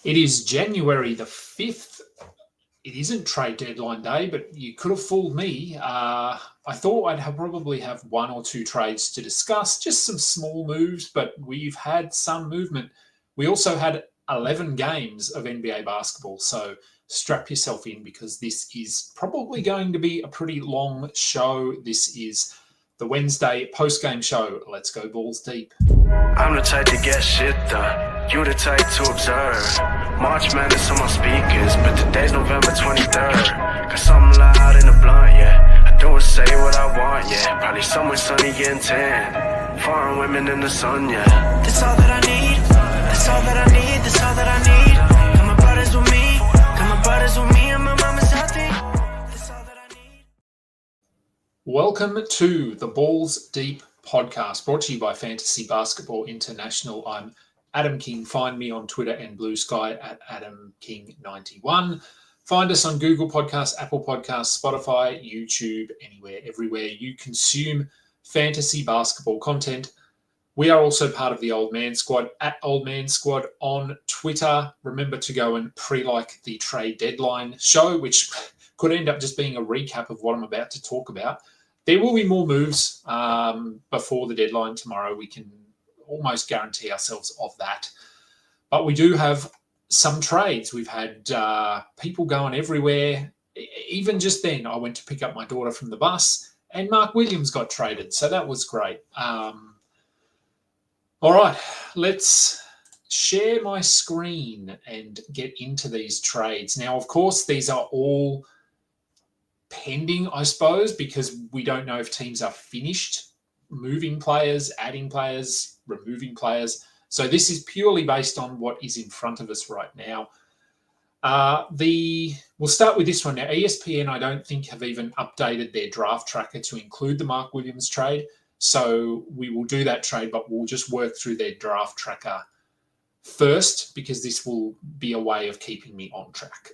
It is January the 5th. It isn't trade deadline day, but you could have fooled me. I thought I'd probably have one or two trades to discuss, just some small moves, but we've had some movement. We also had 11 games of NBA basketball, so strap yourself in because this is probably going to be a pretty long show. This is the Wednesday post-game show. Let's go balls deep. I'm the type to get shit done. You the type to observe. March Madness on my speakers, but today's November 23rd. Got something loud in the blunt, yeah. I don't say what I want, yeah. Probably somewhere sunny getting tan. Foreign women in the sun, yeah. That's all that I need. That's all that I need. That's all that I need. Got my brothers with me. Got my brothers with me and my mama's healthy. That's all that I need. Welcome to the Balls Deep podcast, brought to you by Fantasy Basketball International. I'm Adam King. Find me on Twitter and Blue Sky at AdamKing91. Find us on Google Podcasts, Apple Podcasts, Spotify, YouTube, anywhere, everywhere you consume fantasy basketball content. We are also part of the Old Man Squad at Old Man Squad on Twitter. Remember to go and pre-like the trade deadline show, which could end up just being a recap of what I'm about to talk about. There will be more moves before the deadline tomorrow. We can almost guarantee ourselves of that. But we do have some trades. We've had people going everywhere. Even just then, I went to pick up my daughter from the bus and Mark Williams got traded. So that was great. All right, let's share my screen and get into these trades. Now, of course, these are all pending, I suppose, because we don't know if teams are finished moving players, adding players, removing players. So this is purely based on what is in front of us right now. We'll start with this one now. ESPN, I don't think, have even updated their draft tracker to include the Mark Williams trade. So we will do that trade, but we'll just work through their draft tracker first because this will be a way of keeping me on track.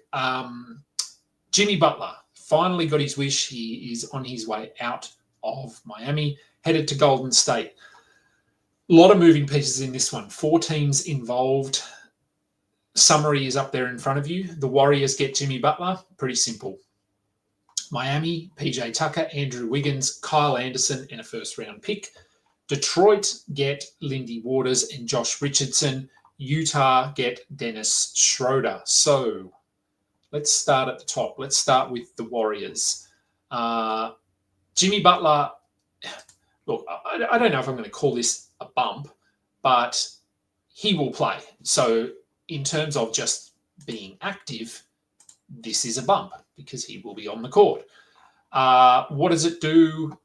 Jimmy Butler finally got his wish. He is on his way out of Miami, headed to Golden State. A lot of moving pieces in this one. 4 teams involved. Summary is up there in front of you. The Warriors get Jimmy Butler. Pretty simple. Miami, PJ Tucker, Andrew Wiggins, Kyle Anderson, and a first-round pick. Detroit get Lindy Waters and Josh Richardson. Utah get Dennis Schroeder. So let's start at the top. Let's start with the Warriors. Jimmy Butler, look, I don't know if I'm going to call this a bump, but he will play. So in terms of just being active, this is a bump because he will be on the court. What does it do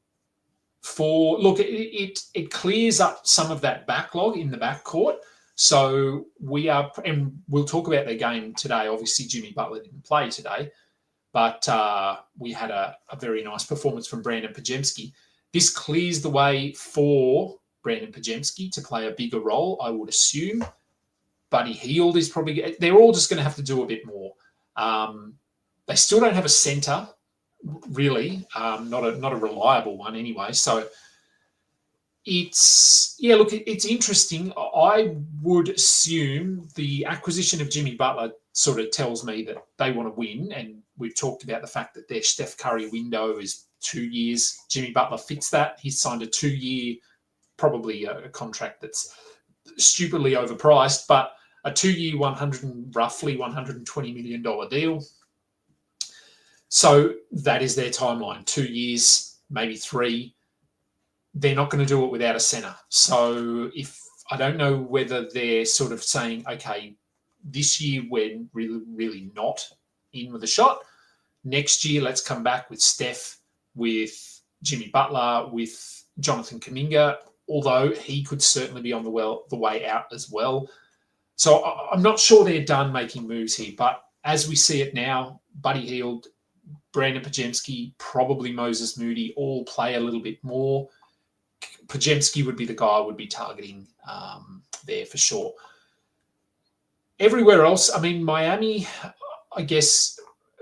for... Look, it clears up some of that backlog in the backcourt. So we are... And we'll talk about their game today. Obviously, Jimmy Butler didn't play today, but we had a very nice performance from Brandon Podziemski. This clears the way for Brandon Podziemski to play a bigger role, I would assume. Buddy Hield is probably... They're all just going to have to do a bit more. They still don't have a centre, really, not a reliable one anyway. So it's interesting. I would assume the acquisition of Jimmy Butler sort of tells me that they want to win, and we've talked about the fact that their Steph Curry window is 2 years. Jimmy Butler fits that. He's signed a 2-year, probably a contract that's stupidly overpriced, but a 2-year, roughly $120 million deal. So that is their timeline. 2 years, maybe 3. They're not going to do it without a centre. So I don't know whether they're sort of saying, okay, this year we're really, really not in with a shot. Next year, let's come back with Steph, with Jimmy Butler, with Jonathan Kuminga, although he could certainly be on the way out as well. So I'm not sure they're done making moves here, but as we see it now, Buddy Hield, Brandon Podziemski, probably Moses Moody, all play a little bit more. Podziemski would be the guy I would be targeting there for sure. Everywhere else, I mean, Miami, I guess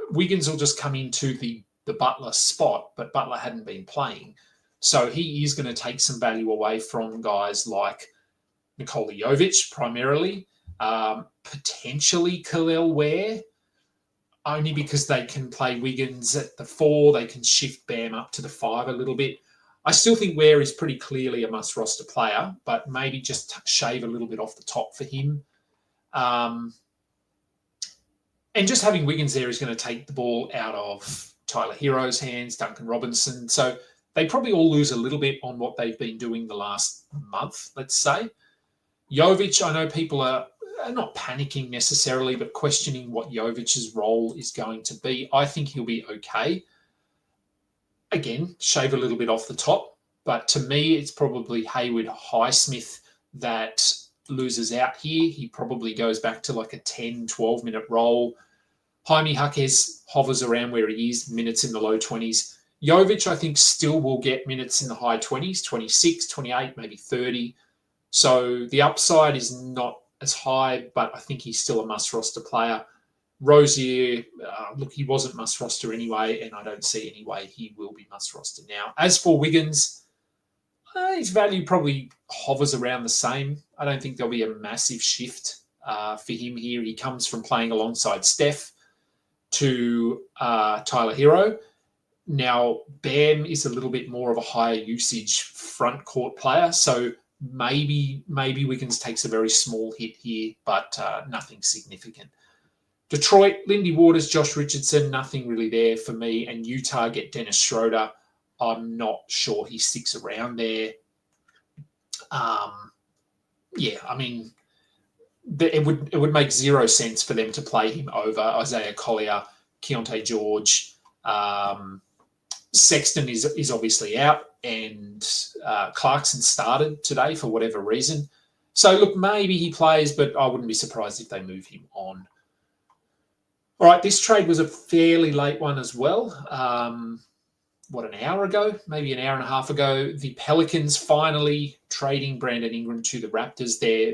Wiggins will just come into the Butler spot, but Butler hadn't been playing. So he is going to take some value away from guys like Nikola Jovic primarily. Potentially Khalil Ware, only because they can play Wiggins at the 4. They can shift Bam up to the 5 a little bit. I still think Ware is pretty clearly a must-roster player, but maybe just shave a little bit off the top for him. And just having Wiggins there is going to take the ball out of Tyler Hero's hands, Duncan Robinson. So they probably all lose a little bit on what they've been doing the last month, let's say. Jovic, I know people are not panicking necessarily, but questioning what Jovic's role is going to be. I think he'll be okay. Again, shave a little bit off the top, but to me, it's probably Hayward Highsmith that loses out here. He probably goes back to like a 10, 12-minute role. Jaime Jaquez hovers around where he is, minutes in the low 20s. Jovic, I think, still will get minutes in the high 20s, 26, 28, maybe 30. So the upside is not as high, but I think he's still a must-roster player. Rozier, look, he wasn't must-roster anyway, and I don't see any way he will be must-roster now. As for Wiggins, his value probably hovers around the same. I don't think there'll be a massive shift for him here. He comes from playing alongside Steph to Tyler Hero. Now, Bam is a little bit more of a higher usage front court player, so maybe Wiggins takes a very small hit here, but nothing significant. Detroit, Lindy Waters, Josh Richardson, nothing really there for me. And Utah get Dennis Schroeder. I'm not sure he sticks around there. I mean, it would make zero sense for them to play him over Isaiah Collier, Keontae George. Sexton is obviously out, and Clarkson started today for whatever reason. So, look, maybe he plays, but I wouldn't be surprised if they move him on. All right, this trade was a fairly late one as well. An hour ago, maybe an hour and a half ago, the Pelicans finally trading Brandon Ingram to the Raptors there.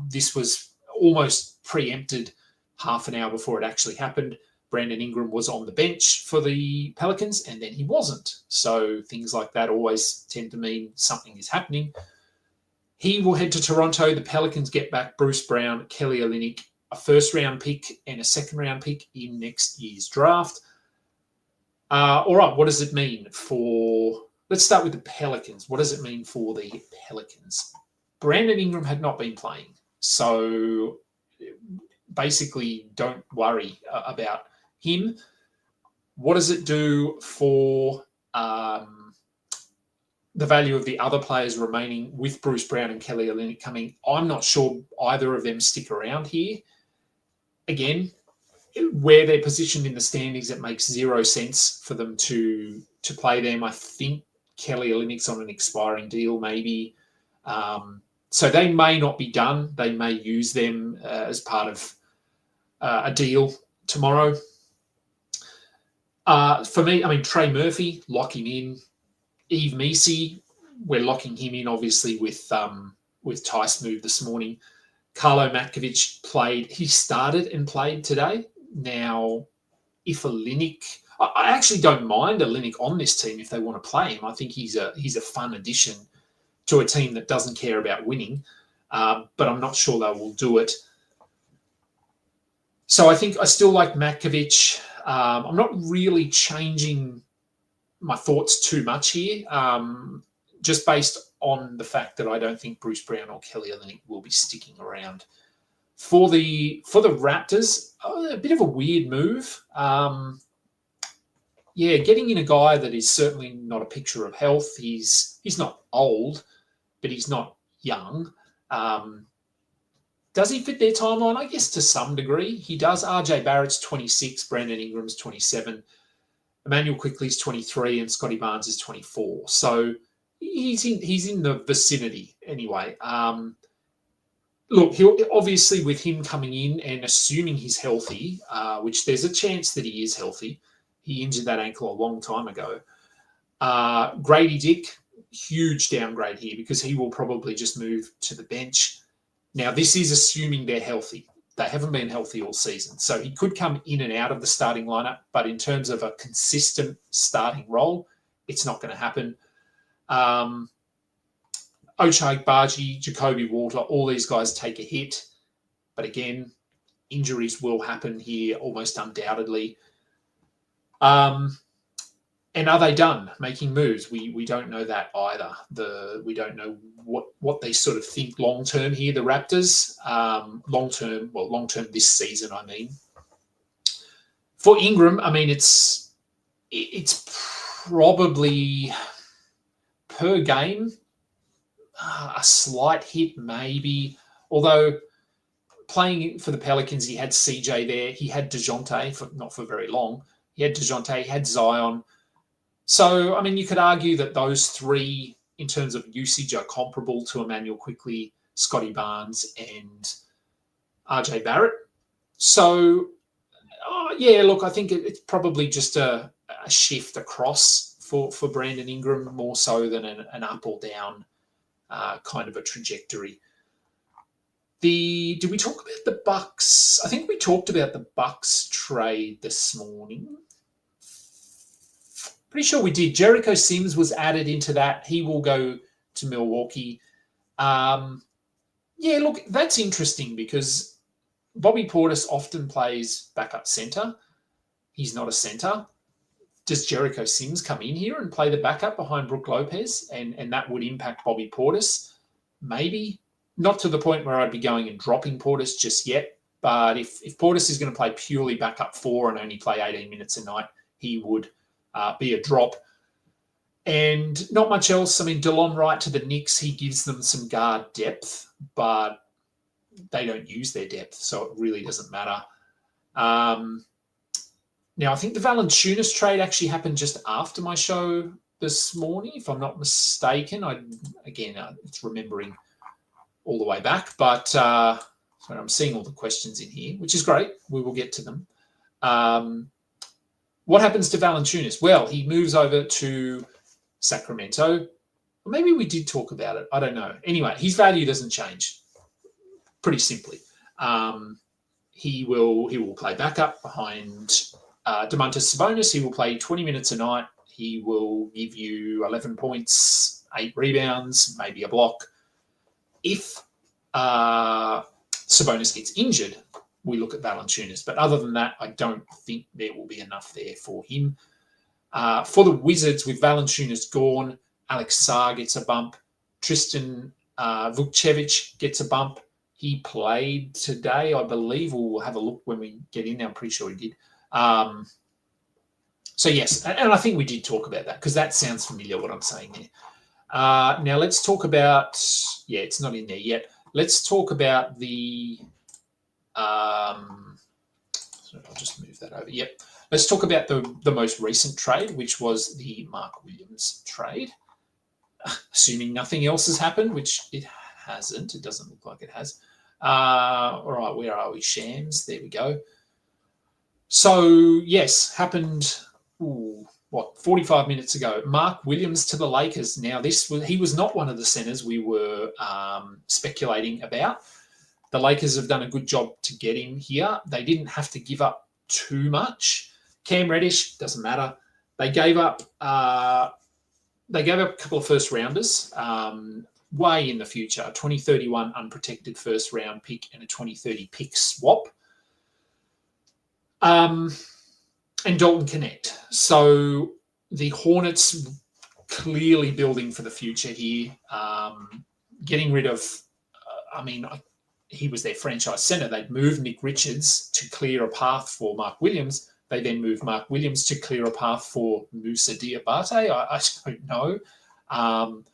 This was almost preempted half an hour before it actually happened. Brandon Ingram was on the bench for the Pelicans, and then he wasn't. So things like that always tend to mean something is happening. He will head to Toronto. The Pelicans get back Bruce Brown, Kelly Olynyk, a first-round pick and a second-round pick in next year's draft. All right, what does it mean for... Let's start with the Pelicans. What does it mean for the Pelicans? Brandon Ingram had not been playing, so basically don't worry about him. What does it do for the value of the other players remaining with Bruce Brown and Kelly Olynyk coming? I'm not sure either of them stick around here. Again, where they're positioned in the standings, it makes zero sense for them to play them. I think Kelly Olynyk's on an expiring deal, maybe. So they may not be done. They may use them as part of a deal tomorrow. For me, I mean, Trey Murphy, lock him in. Yves Missi, we're locking him in, obviously, with Tice move this morning. Carlo Matkovic played. He started and played today. Now, if Olynyk... I actually don't mind Olynyk on this team if they want to play him. I think he's a fun addition to a team that doesn't care about winning, but I'm not sure they will do it. So I think I still like Matkovic. I'm not really changing my thoughts too much here, just based on the fact that I don't think Bruce Brown or Kelly Olynyk will be sticking around. For the Raptors, a bit of a weird move. Getting in a guy that is certainly not a picture of health. He's not old, but he's not young. Does he fit their timeline? I guess to some degree he does. RJ Barrett's 26, Brandon Ingram's 27, Emmanuel Quickley's 23, and Scotty Barnes is 24. So he's in the vicinity anyway. Look, he'll obviously, with him coming in and assuming he's healthy, which there's a chance that he is healthy. He injured that ankle a long time ago. Grady Dick, huge downgrade here because he will probably just move to the bench. Now, this is assuming they're healthy. They haven't been healthy all season. So he could come in and out of the starting lineup, but in terms of a consistent starting role, it's not going to happen. Ochai Agbaji, Jacoby Walter, all these guys take a hit. But again, injuries will happen here almost undoubtedly. And are they done making moves? We don't know that either. We don't know what they sort of think long term here, the Raptors. Long term this season, I mean. For Ingram, I mean, it's probably per game a slight hit maybe. Although playing for the Pelicans, he had CJ there. He had DeJounte, not for very long. He had DeJounte, he had Zion. So, I mean, you could argue that those three, in terms of usage, are comparable to Emmanuel Quickley, Scotty Barnes, and RJ Barrett. So, yeah, look, I think it's probably just a shift across for Brandon Ingram, more so than an up or down kind of a trajectory. Did we talk about the Bucks? I think we talked about the Bucks trade this morning. Pretty sure we did. Jericho Sims was added into that. He will go to Milwaukee. Yeah, look, that's interesting because Bobby Portis often plays backup center. He's not a center. Does Jericho Sims come in here and play the backup behind Brook Lopez? And that would impact Bobby Portis? Maybe. Not to the point where I'd be going and dropping Portis just yet. But if Portis is going to play purely backup 4 and only play 18 minutes a night, he would be a drop. And not much else. I mean, DeLon Wright to the Knicks, he gives them some guard depth, but they don't use their depth, so it really doesn't matter. Now, I think the Valanciunas trade actually happened just after my show this morning, if I'm not mistaken. It's remembering all the way back, but so I'm seeing all the questions in here, which is great. We will get to them. What happens to Valanciunas? Well, he moves over to Sacramento. Maybe we did talk about it. I don't know. Anyway, his value doesn't change. Pretty simply, he will play backup behind Domantas Sabonis. He will play 20 minutes a night. He will give you 11 points, 8 rebounds, maybe a block. If Sabonis gets injured, we look at Valanciunas. But other than that, I don't think there will be enough there for him. For the Wizards, with Valanciunas gone, Alex Sarr gets a bump. Tristan Vukcevic gets a bump. He played today, I believe. We'll have a look when we get in there. I'm pretty sure he did. So, yes, and I think we did talk about that because that sounds familiar, what I'm saying there. Now, let's talk about... Yeah, it's not in there yet. Let's talk about the... I'll just move that over. Yep. Let's talk about the most recent trade, which was the Mark Williams trade. Assuming nothing else has happened, which it hasn't. It doesn't look like it has. All right, where are we? Shams. There we go. So, yes, happened, 45 minutes ago. Mark Williams to the Lakers. Now, he was not one of the centers we were speculating about. The Lakers have done a good job to get him here. They didn't have to give up too much. Cam Reddish, doesn't matter. They gave up a couple of first rounders way in the future, a 2031 unprotected first round pick and a 2030 pick swap. And Dalton Connect. So the Hornets clearly building for the future here, getting rid of, he was their franchise center. They'd moved Nick Richards to clear a path for Mark Williams. They then moved Mark Williams to clear a path for Moussa Diabate. I don't know.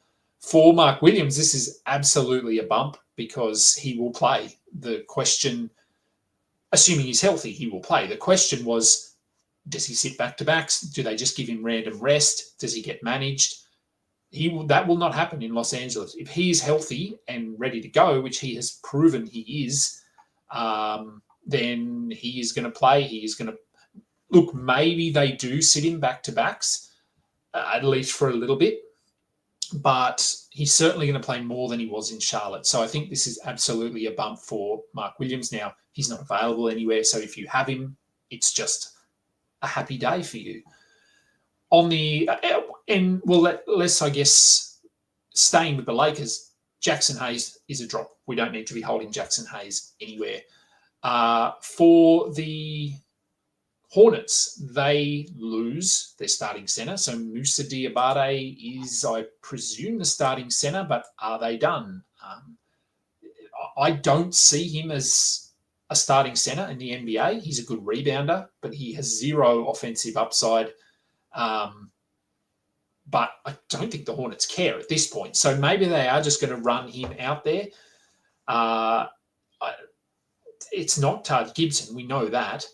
For Mark Williams, this is absolutely a bump because he will play. The question, assuming he's healthy, he will play. The question was, does he sit back-to-backs? Do they just give him random rest? Does he get managed? That will not happen in Los Angeles. If he is healthy and ready to go, which he has proven he is, then he is going to play. He is going to... Look, maybe they do sit him back-to-backs, at least for a little bit, but he's certainly going to play more than he was in Charlotte. So I think this is absolutely a bump for Mark Williams. Now, he's not available anywhere, so if you have him, it's just a happy day for you. Let's, I guess, staying with the Lakers, Jackson Hayes is a drop. We don't need to be holding Jackson Hayes anywhere. For the Hornets, they lose their starting centre. So Moussa Diabate is, I presume, the starting centre, but are they done? I don't see him as a starting centre in the NBA. He's a good rebounder, but he has zero offensive upside. But I don't think the Hornets care at this point. So maybe they are just going to run him out there. It's not Taj Gibson. We know that.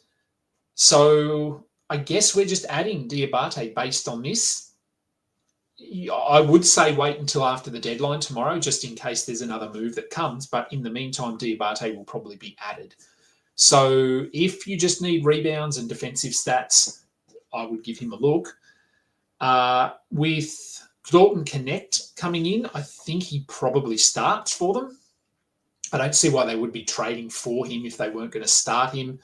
So I guess we're just adding Diabate based on this. I would say wait until after the deadline tomorrow, just in case there's another move that comes. But in the meantime, Diabate will probably be added. So if you just need rebounds and defensive stats, I would give him a look. With Dalton Connect coming in, I think he probably starts for them. I don't see why they would be trading for him if they weren't going to start him.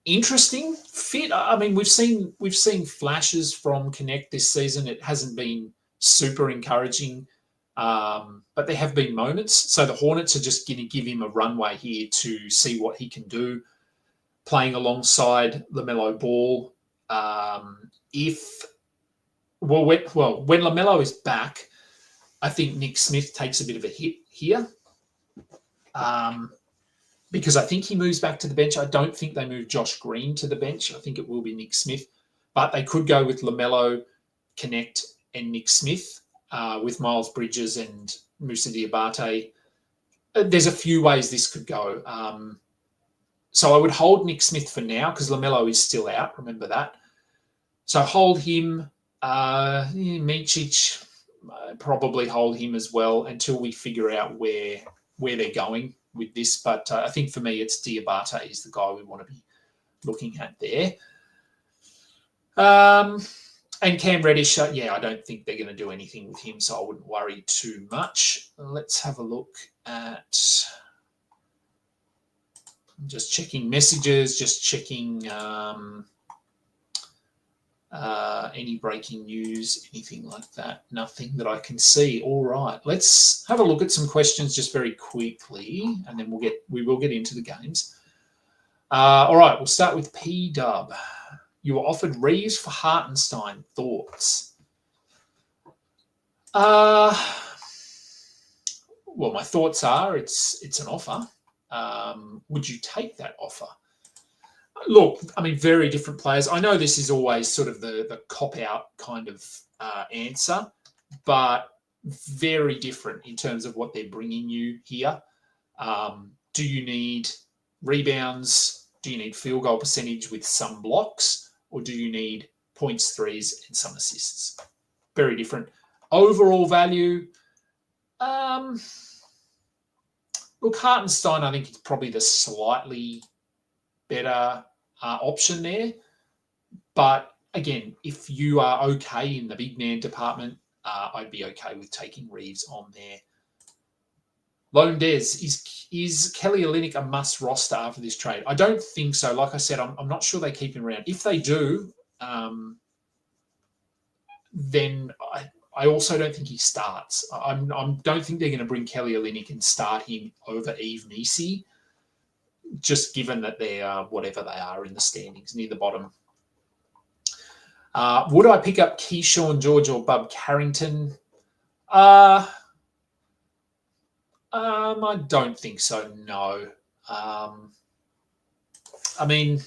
Interesting fit. I mean, we've seen flashes from Connect this season. It hasn't been super encouraging, but there have been moments. So the Hornets are just going to give him a runway here to see what he can do, playing alongside LaMelo Ball. When LaMelo is back, I think Nick Smith takes a bit of a hit here. Because I think he moves back to the bench. I don't think they move Josh Green to the bench. I think it will be Nick Smith. But they could go with LaMelo, Connect, and Nick Smith with Miles Bridges and Moussa Diabate. There's a few ways this could go. So I would hold Nick Smith for now because LaMelo is still out. Remember that. So hold him. Micic, probably hold him as well until we figure out where they're going with this. But I think for me, it's Diabate is the guy we want to be looking at there. And Cam Reddish, I don't think they're going to do anything with him, so I wouldn't worry too much. Let's have a look at... just checking messages, just checking any breaking news, anything like that. Nothing that I can see. All right, let's have a look at some questions just very quickly, and then we will get into the games. All right, we'll start with P-Dub. You were offered Reeves for Hartenstein. Thoughts? Well, my thoughts are it's an offer. Would you take that offer? Look, I mean, very different players. I know this is always sort of the cop-out kind of answer, but very different in terms of what they're bringing you here. Do you need rebounds? Do you need field goal percentage with some blocks? Or do you need points, threes, and some assists? Very different. Overall value, look, Hartenstein, I think it's probably the slightly better option there. But again, if you are okay in the big man department, I'd be okay with taking Reeves on there. Lone Des, is Kelly Olynyk a must roster after this trade? I don't think so. Like I said, I'm not sure they keep him around. If they do, then I also don't think he starts. I don't think they're going to bring Kelly Olynyk and start him over Yves Nisi, just given that they are whatever they are in the standings, near the bottom. Would I pick up Keyshawn George or Bub Carrington? I don't think so, no. I mean,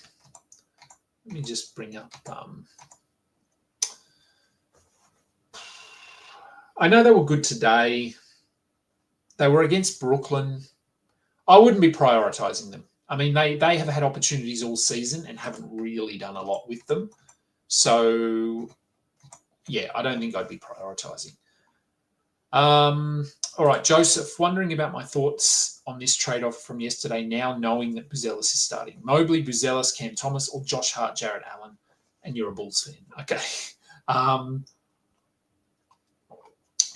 let me just bring up... I know they were good today. They were against Brooklyn. I wouldn't be prioritising them. I mean, they have had opportunities all season and haven't really done a lot with them. So, yeah, I don't think I'd be prioritising. All right, Joseph, wondering about my thoughts on this trade-off from yesterday, now knowing that Buzelis is starting. Mobley, Buzelis, Cam Thomas, or Josh Hart, Jarrett Allen, and you're a Bulls fan. Okay.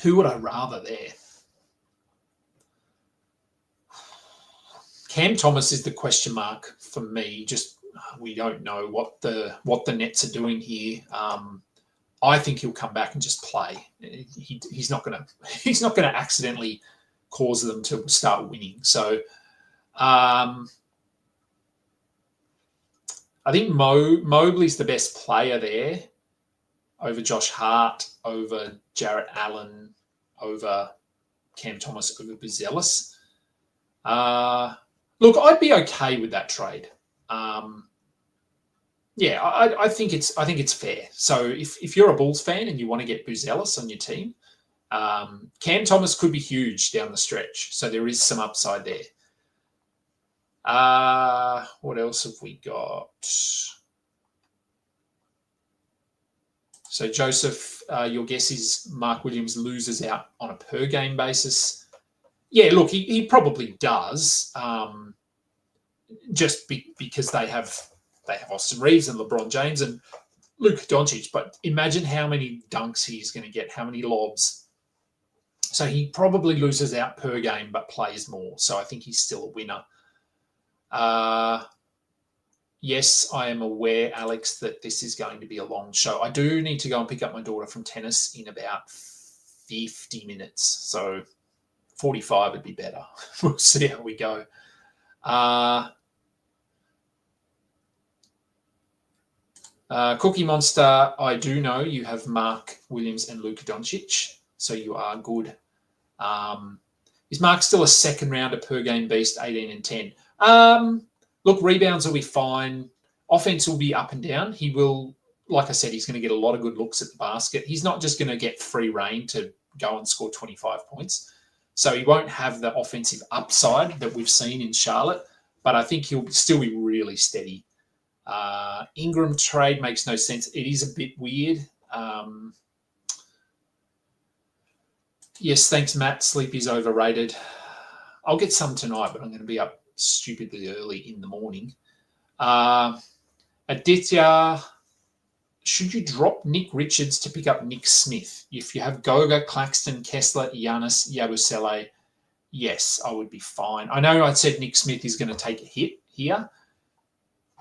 Who would I rather there? Cam Thomas is the question mark for me. Just we don't know what the Nets are doing here. I think he'll come back and just play. He's not gonna accidentally cause them to start winning. So I think Mobley's the best player there over Josh Hart, over Jarrett Allen, over Cam Thomas, over Buzelis. Look, I'd be okay with that trade. Yeah, I think it's fair. So if you're a Bulls fan and you want to get Buzelis on your team, Cam Thomas could be huge down the stretch. So there is some upside there. What else have we got? So Joseph, your guess is Mark Williams loses out on a per game basis. Yeah, look, he probably does, just because they have Austin Reeves and LeBron James and Luka Doncic. But imagine how many dunks he's going to get, how many lobs. So he probably loses out per game, but plays more. So I think he's still a winner. Yes, I am aware, Alex, that this is going to be a long show. I do need to go and pick up my daughter from tennis in about 50 minutes. So 45 would be better. We'll see how we go. Cookie Monster, I do know you have Mark Williams and Luka Doncic, so you are good. Is Mark still a second rounder per game beast, 18 and 10? Look, rebounds will be fine. Offense will be up and down. He will, like I said, he's going to get a lot of good looks at the basket. He's not just going to get free reign to go and score 25 points. So he won't have the offensive upside that we've seen in Charlotte, but I think he'll still be really steady. Ingram trade makes no sense. It is a bit weird. Yes, thanks, Matt. Sleep is overrated. I'll get some tonight, but I'm going to be up stupidly early in the morning. Aditya, should you drop Nick Richards to pick up Nick Smith? If you have Goga, Claxton, Kessler, Giannis, Yabusele, yes, I would be fine. I know I said Nick Smith is going to take a hit here,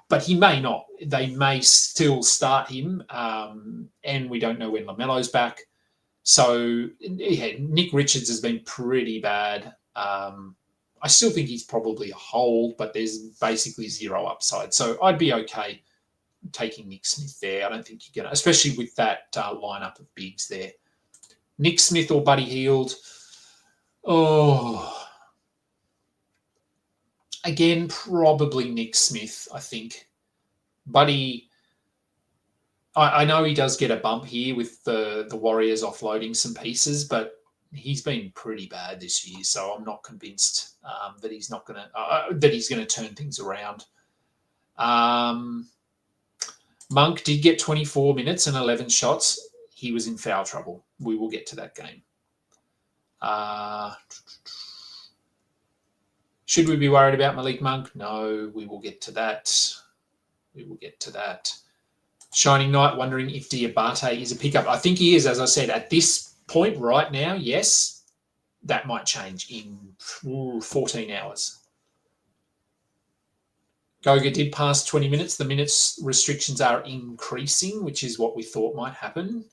but he may not. They may still start him, and we don't know when LaMelo's back. So, yeah, Nick Richards has been pretty bad. I still think he's probably a hold, but there's basically zero upside. So I'd be okay taking Nick Smith there. I don't think you're going to, especially with that lineup of bigs there. Nick Smith or Buddy Hield. Oh, again, probably Nick Smith, I think. Buddy, I know he does get a bump here with the Warriors offloading some pieces, but he's been pretty bad this year, so I'm not convinced that he's not going to turn things around. Monk did get 24 minutes and 11 shots. He was in foul trouble. We will get to that game. Should we be worried about Malik Monk? No, we will get to that. Shining Knight wondering if Diabate is a pickup. I think he is, as I said, at this point right now, yes. That might change in 14 hours. Goga did pass 20 minutes. The minutes restrictions are increasing, which is what we thought might happen.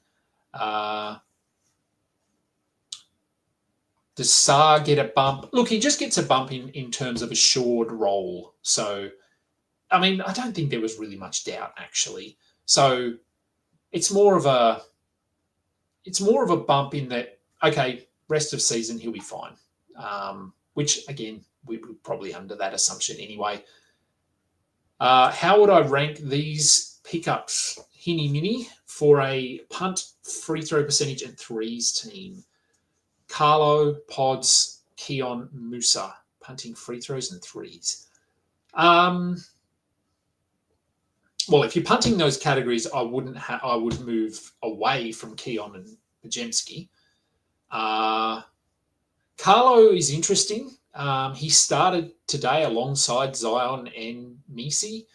Does Saar get a bump? Look, he just gets a bump in terms of assured role. So, I mean, I don't think there was really much doubt, actually. So it's more of a bump in that, okay, rest of season, he'll be fine. Which, again, we're probably under that assumption anyway. How would I rank these pickups, Hinny Mini, for a punt, free throw percentage, and threes team? Carlo, Pods, Keon, Musa, punting, free throws, and threes. Well, if you're punting those categories, I would move away from Keon and Pajemski. Carlo is interesting. He started today alongside Zion and Misi.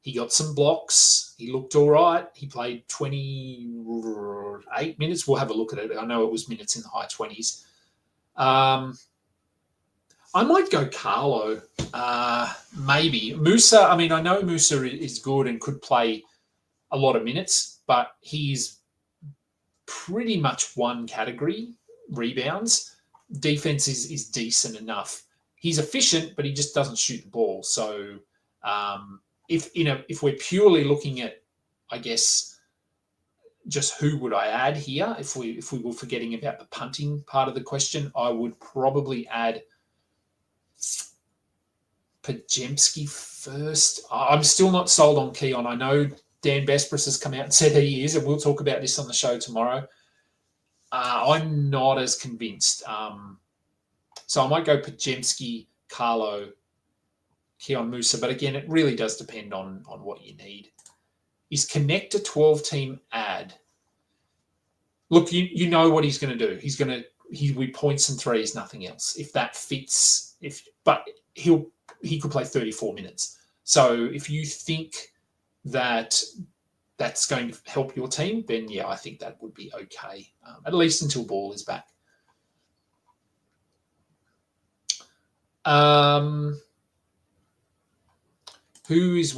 He got some blocks. He looked all right. He played 28 minutes. We'll have a look at it. I know it was minutes in the high 20s. I might go Carlo, maybe. Musa, I mean, I know Musa is good and could play a lot of minutes, but he's pretty much one category, rebounds. Defense is decent enough. He's efficient, but he just doesn't shoot the ball. So if we're purely looking at, I guess, just who would I add here, if we were forgetting about the punting part of the question, I would probably add Pajemski first. I'm still not sold on Keon. I know Dan Bespris has come out and said he is, and we'll talk about this on the show tomorrow. I'm not as convinced. So I might go Pajemski, Carlo, Keon Musa. But again, it really does depend on what you need. Is Connect a 12-team ad? Look, you know what he's going to do. He'll be points and threes, nothing else. If that fits, but he could play 34 minutes. So if you think that that's going to help your team, then yeah, I think that would be okay, at least until Ball is back. Who is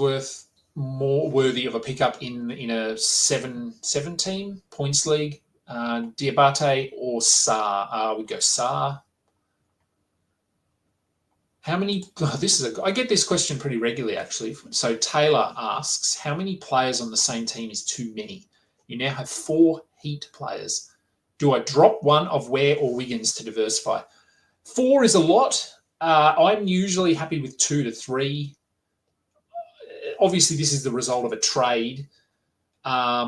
more worthy of a pickup in a 7-team points league? Diabate or Sarr? We go Sarr. How many? I get this question pretty regularly, actually. So Taylor asks, how many players on the same team is too many? You now have 4 Heat players. Do I drop one of Ware or Wiggins to diversify? 4 is a lot. I'm usually happy with 2 to 3. Obviously, this is the result of a trade. I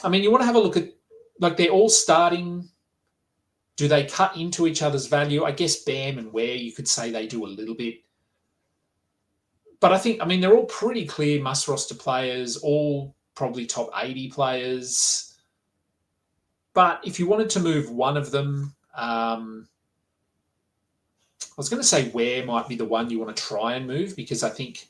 mean, you want to have a look at, like, they're all starting. Do they cut into each other's value? I guess Bam and Ware, you could say they do a little bit. But I mean, they're all pretty clear must-roster players, all probably top 80 players. But if you wanted to move one of them, I was going to say Ware might be the one you want to try and move, because I think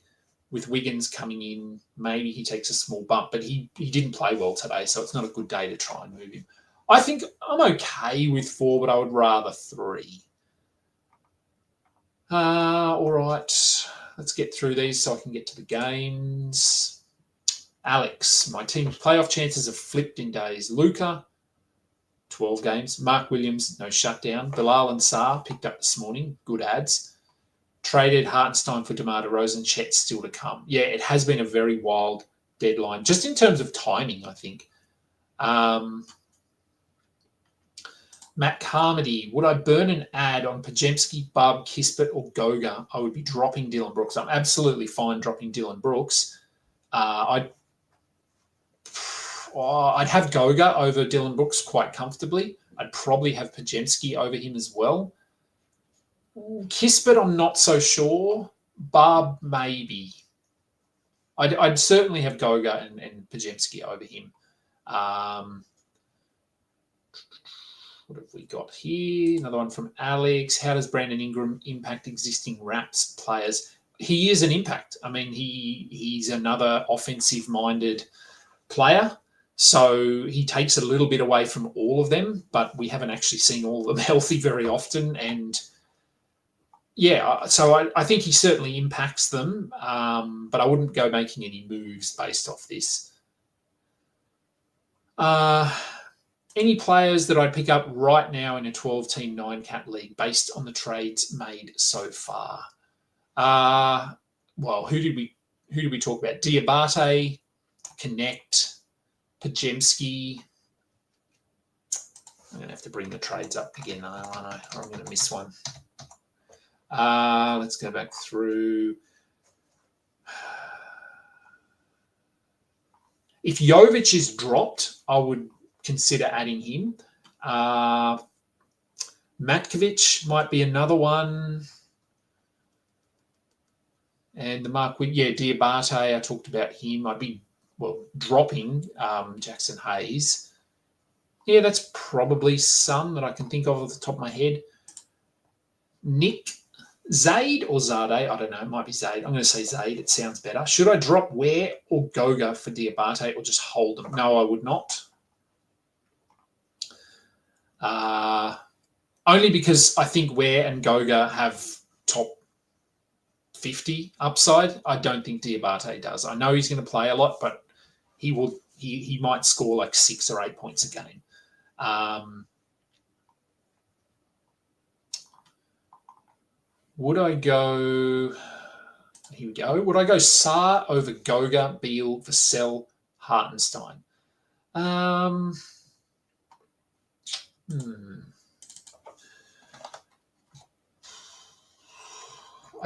with Wiggins coming in, maybe he takes a small bump, but he didn't play well today, so it's not a good day to try and move him. I think I'm okay with 4, but I would rather 3. All right, let's get through these so I can get to the games. Alex, my team's playoff chances have flipped in days. Luka, 12 games. Mark Williams, no shutdown. Bilal and Sarr picked up this morning. Good ads. Traded Hartenstein for DeMar DeRozan. Chet still to come. Yeah, it has been a very wild deadline, just in terms of timing, I think. Matt Carmody, would I burn an ad on Pajemski, Bub, Kispert, or Goga? I would be dropping Dylan Brooks. I'm absolutely fine dropping Dylan Brooks. I'd have Goga over Dylan Brooks quite comfortably. I'd probably have Pajemski over him as well. Kispert, I'm not so sure. Bub, maybe. I'd certainly have Goga and Pajemski over him. What have we got here? Another one from Alex. How does Brandon Ingram impact existing Raps players? He is an impact. I mean, he's another offensive-minded player. So he takes a little bit away from all of them, but we haven't actually seen all of them healthy very often. And yeah, so I think he certainly impacts them, but I wouldn't go making any moves based off this. Any players that I'd pick up right now in a 12-team 9-cat league based on the trades made so far? Well, who did we talk about? Diabate, Connect, Pajemski. I'm going to have to bring the trades up again, aren't I? Or I'm going to miss one. Let's go back through. If Jovic is dropped, I would consider adding him. Matkovic might be another one. And the Diabate, I talked about him. I'd be, dropping Jackson Hayes. Yeah, that's probably some that I can think of off the top of my head. Nick, Zaid or Zade? I don't know. It might be Zaid. I'm going to say Zaid. It sounds better. Should I drop Ware or Goga for Diabate or just hold them? No, I would not. Only because I think Ware and Goga have top 50 upside. I don't think Diabate does. I know he's going to play a lot, but he might score like 6 or 8 points a game. Would I go Here we go. Would I go Saar over Goga, Beal, Vassell, Hartenstein? I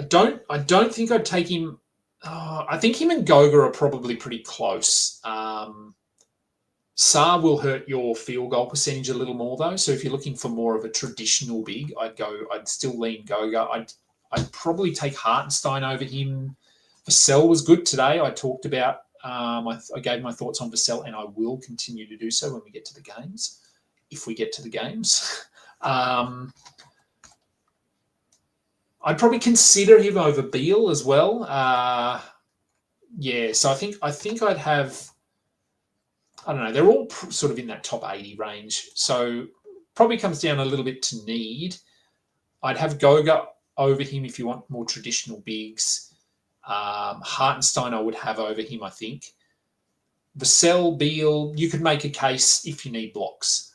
don't think I'd take him. I think him and Goga are probably pretty close. Saar will hurt your field goal percentage a little more though. So if you're looking for more of a traditional big, I'd still lean Goga. I'd probably take Hartenstein over him. Vassell was good today. I talked about. I gave my thoughts on Vassell, and I will continue to do so when we get to the games, if we get to the games. I'd probably consider him over Beal as well. So I think I'd have. I don't know. They're all sort of in that top 80 range, so probably comes down a little bit to need. I'd have Goga over him if you want more traditional bigs. Hartenstein I would have over him, I think. Vassell, Beal, you could make a case if you need blocks.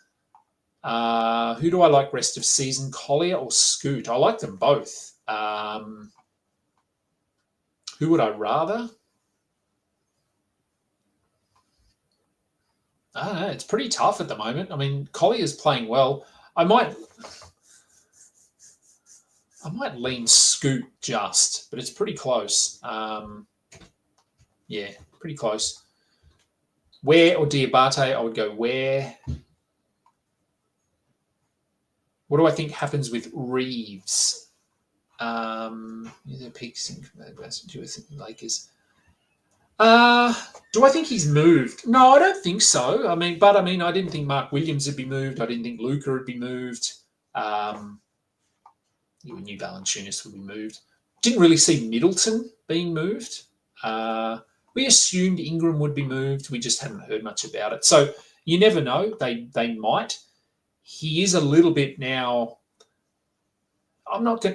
Who do I like rest of season, Collier or Scoot? I like them both. Who would I rather? I don't know. It's pretty tough at the moment. I mean, Collier's playing well. I might lean Scoot just, but it's pretty close. Pretty close. Ware or Diabate, I would go Ware. What do I think happens with Reeves? The peaks in Lakers. Do I think he's moved? No, I don't think so. I didn't think Mark Williams would be moved. I didn't think Luka would be moved. Even New Valanciunas would be moved. Didn't really see Middleton being moved. We assumed Ingram would be moved. We just hadn't heard much about it. So you never know. They might. He is a little bit now.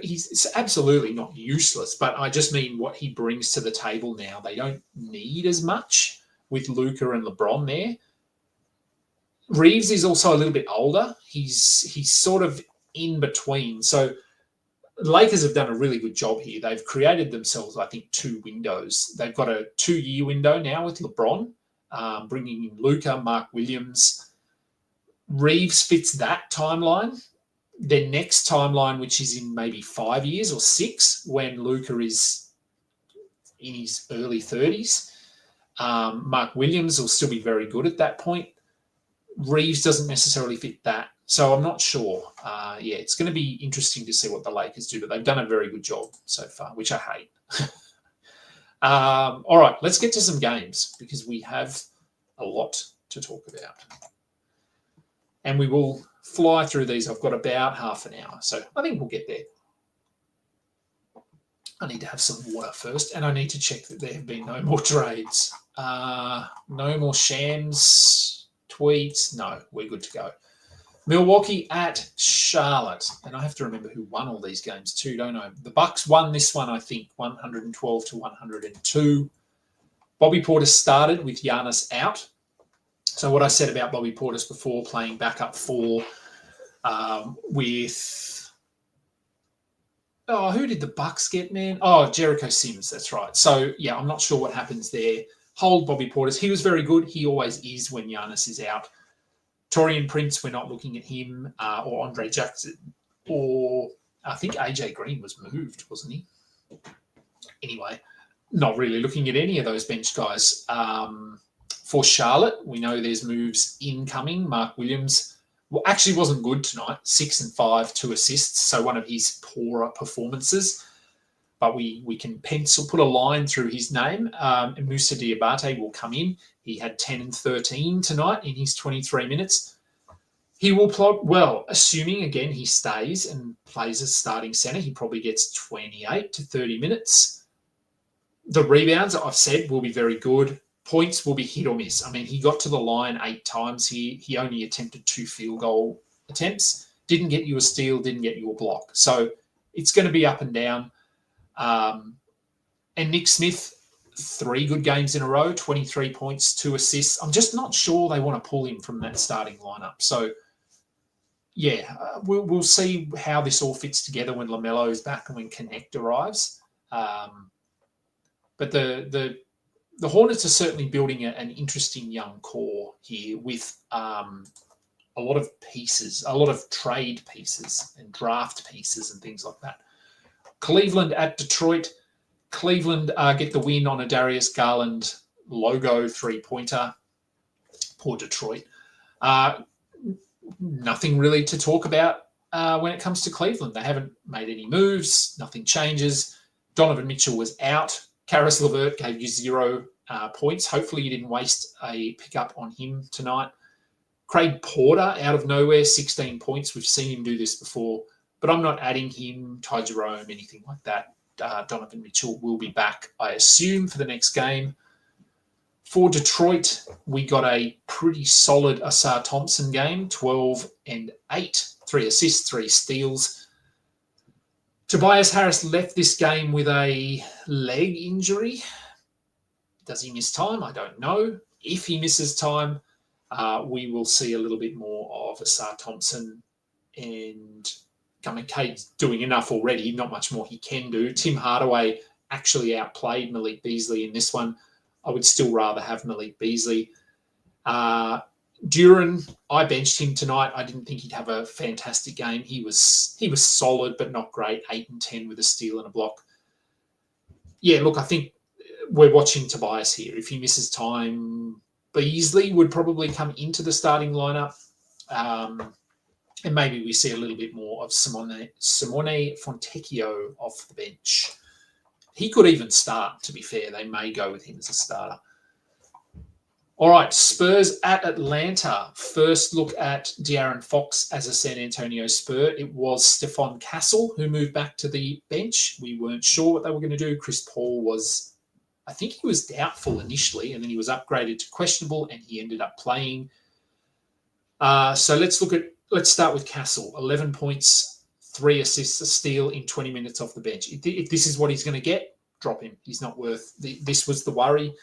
He's absolutely not useless, but I just mean what he brings to the table now. They don't need as much with Luka and LeBron there. Reeves is also a little bit older. He's sort of in between. So Lakers have done a really good job here. They've created themselves, I think, 2 windows. They've got a 2-year window now with LeBron, bringing in Luka, Mark Williams. Reeves fits that timeline. Their next timeline, which is in maybe 5 years or 6, when Luka is in his early 30s. Mark Williams will still be very good at that point. Reeves doesn't necessarily fit that. So I'm not sure. It's going to be interesting to see what the Lakers do, but they've done a very good job so far, which I hate. All right, let's get to some games because we have a lot to talk about. And we will fly through these. I've got about half an hour, so I think we'll get there. I need to have some water first, and I need to check that there have been no more trades. No more Shams tweets. No, we're good to go. Milwaukee at Charlotte, and I have to remember who won all these games too, don't I? The Bucks won this one, I think, 112-102. Bobby Portis started with Giannis out. So what I said about Bobby Portis before, playing backup 4 with... Oh, who did the Bucks get, man? Oh, Jericho Sims, that's right. So, yeah, I'm not sure what happens there. Hold Bobby Portis. He was very good. He always is when Giannis is out. Torian Prince, we're not looking at him, or Andre Jackson, or I think AJ Green was moved, wasn't he? Anyway, not really looking at any of those bench guys. For Charlotte, we know there's moves incoming. Mark Williams actually wasn't good tonight, 6 and 5, 2 assists, so one of his poorer performances. But we can put a line through his name. And Moussa Diabate will come in. He had 10 and 13 tonight in his 23 minutes. He will play, well, assuming, again, he stays and plays as starting centre, he probably gets 28 to 30 minutes. The rebounds, I've said, will be very good. Points will be hit or miss. I mean, he got to the line 8 times here. He only attempted 2 field goal attempts. Didn't get you a steal, didn't get you a block. So it's going to be up and down. And Nick Smith, 3 good games in a row, 23 points, 2 assists. I'm just not sure they want to pull him from that starting lineup. So, yeah, we'll see how this all fits together when LaMelo is back and when Connect arrives. But the Hornets are certainly building an interesting young core here with a lot of pieces, a lot of trade pieces and draft pieces and things like that. Cleveland at Detroit. Cleveland get the win on a Darius Garland logo three-pointer. Poor Detroit. Nothing really to talk about when it comes to Cleveland. They haven't made any moves. Nothing changes. Donovan Mitchell was out. Karis LeVert gave you 0 points. Hopefully you didn't waste a pickup on him tonight. Craig Porter out of nowhere, 16 points. We've seen him do this before, but I'm not adding him, Ty Jerome, anything like that. Donovan Mitchell will be back, I assume, for the next game. For Detroit, we got a pretty solid Asar Thompson game, 12 and 8, 3 assists, 3 steals. Tobias Harris left this game with a leg injury. Does he miss time? I don't know. If he misses time, we will see a little bit more of Asar Thompson. And Cade's doing enough already, not much more he can do. Tim Hardaway actually outplayed Malik Beasley in this one. I would still rather have Malik Beasley. Duran, I benched him tonight. I didn't think he'd have a fantastic game. He was solid, but not great. 8 and 10 with a steal and a block. Yeah, look, I think we're watching Tobias here. If he misses time, Beasley would probably come into the starting lineup. And maybe we see a little bit more of Simone Fontecchio off the bench. He could even start, to be fair. They may go with him as a starter. All right, Spurs at Atlanta. First look at De'Aaron Fox as a San Antonio Spur. It was Stephon Castle who moved back to the bench. We weren't sure what they were going to do. Chris Paul was, I think he was doubtful initially, and then he was upgraded to questionable, and he ended up playing. So let's start with Castle. 11 points, 3 assists, a steal in 20 minutes off the bench. If this is what he's going to get, drop him. He's not worth. This was the worry.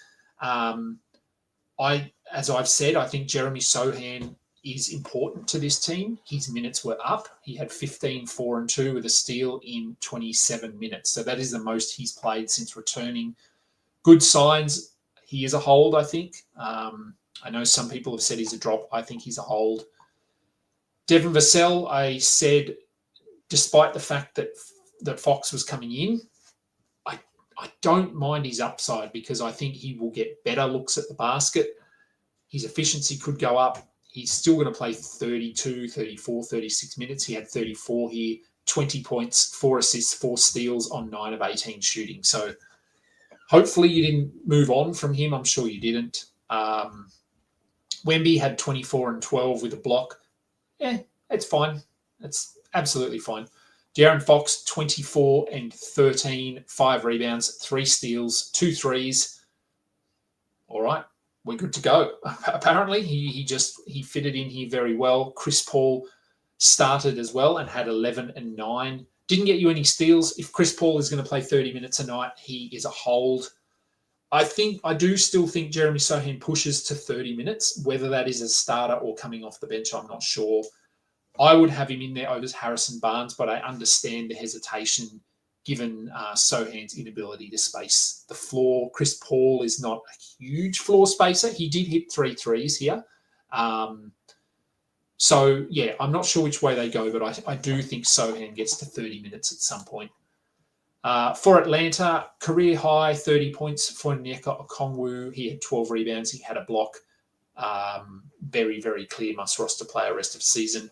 As I've said, I think Jeremy Sohan is important to this team. His minutes were up. He had 15, 4 and 2 with a steal in 27 minutes. So that is the most he's played since returning. Good signs. He is a hold, I think. I know some people have said he's a drop. I think he's a hold. Devin Vassell, I said, despite the fact that Fox was coming in, I don't mind his upside because I think he will get better looks at the basket. His efficiency could go up. He's still going to play 32, 34, 36 minutes. He had 34 here, 20 points, 4 assists, 4 steals on 9 of 18 shooting. So hopefully you didn't move on from him. I'm sure you didn't. Wemby had 24 and 12 with a block. It's fine. It's absolutely fine. De'Aaron Fox, 24 and 13, 5 rebounds, 3 steals, 2 threes. All right, we're good to go. Apparently, he fitted in here very well. Chris Paul started as well and had 11 and 9. Didn't get you any steals. If Chris Paul is going to play 30 minutes a night, he is a hold. I do still think Jeremy Sohan pushes to 30 minutes. Whether that is a starter or coming off the bench, I'm not sure. I would have him in there over Harrison Barnes, but I understand the hesitation given Sohan's inability to space the floor. Chris Paul is not a huge floor spacer. He did hit 3 threes here. So, yeah, I'm not sure which way they go, but I do think Sohan gets to 30 minutes at some point. For Atlanta, career high 30 points for Onyeka Okongwu. He had 12 rebounds. He had a block. Very, very clear must-roster player rest of season.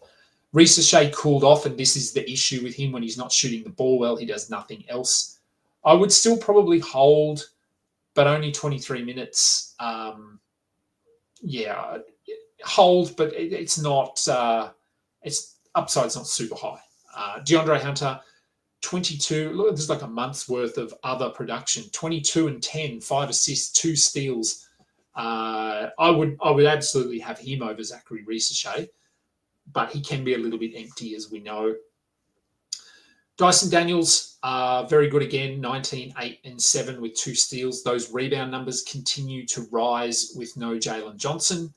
Ricochet cooled off, and this is the issue with him when he's not shooting the ball well. He does nothing else. I would still probably hold, but only 23 minutes. Hold, but it's not. Its upside's not super high. DeAndre Hunter, 22. Look, there's like a month's worth of other production. 22 and 10, 5 assists, 2 steals. I would absolutely have him over Zachary Ricochet, but he can be a little bit empty, as we know. Dyson Daniels, very good again, 19, 8, and 7 with 2 steals. Those rebound numbers continue to rise with no Jalen Johnson.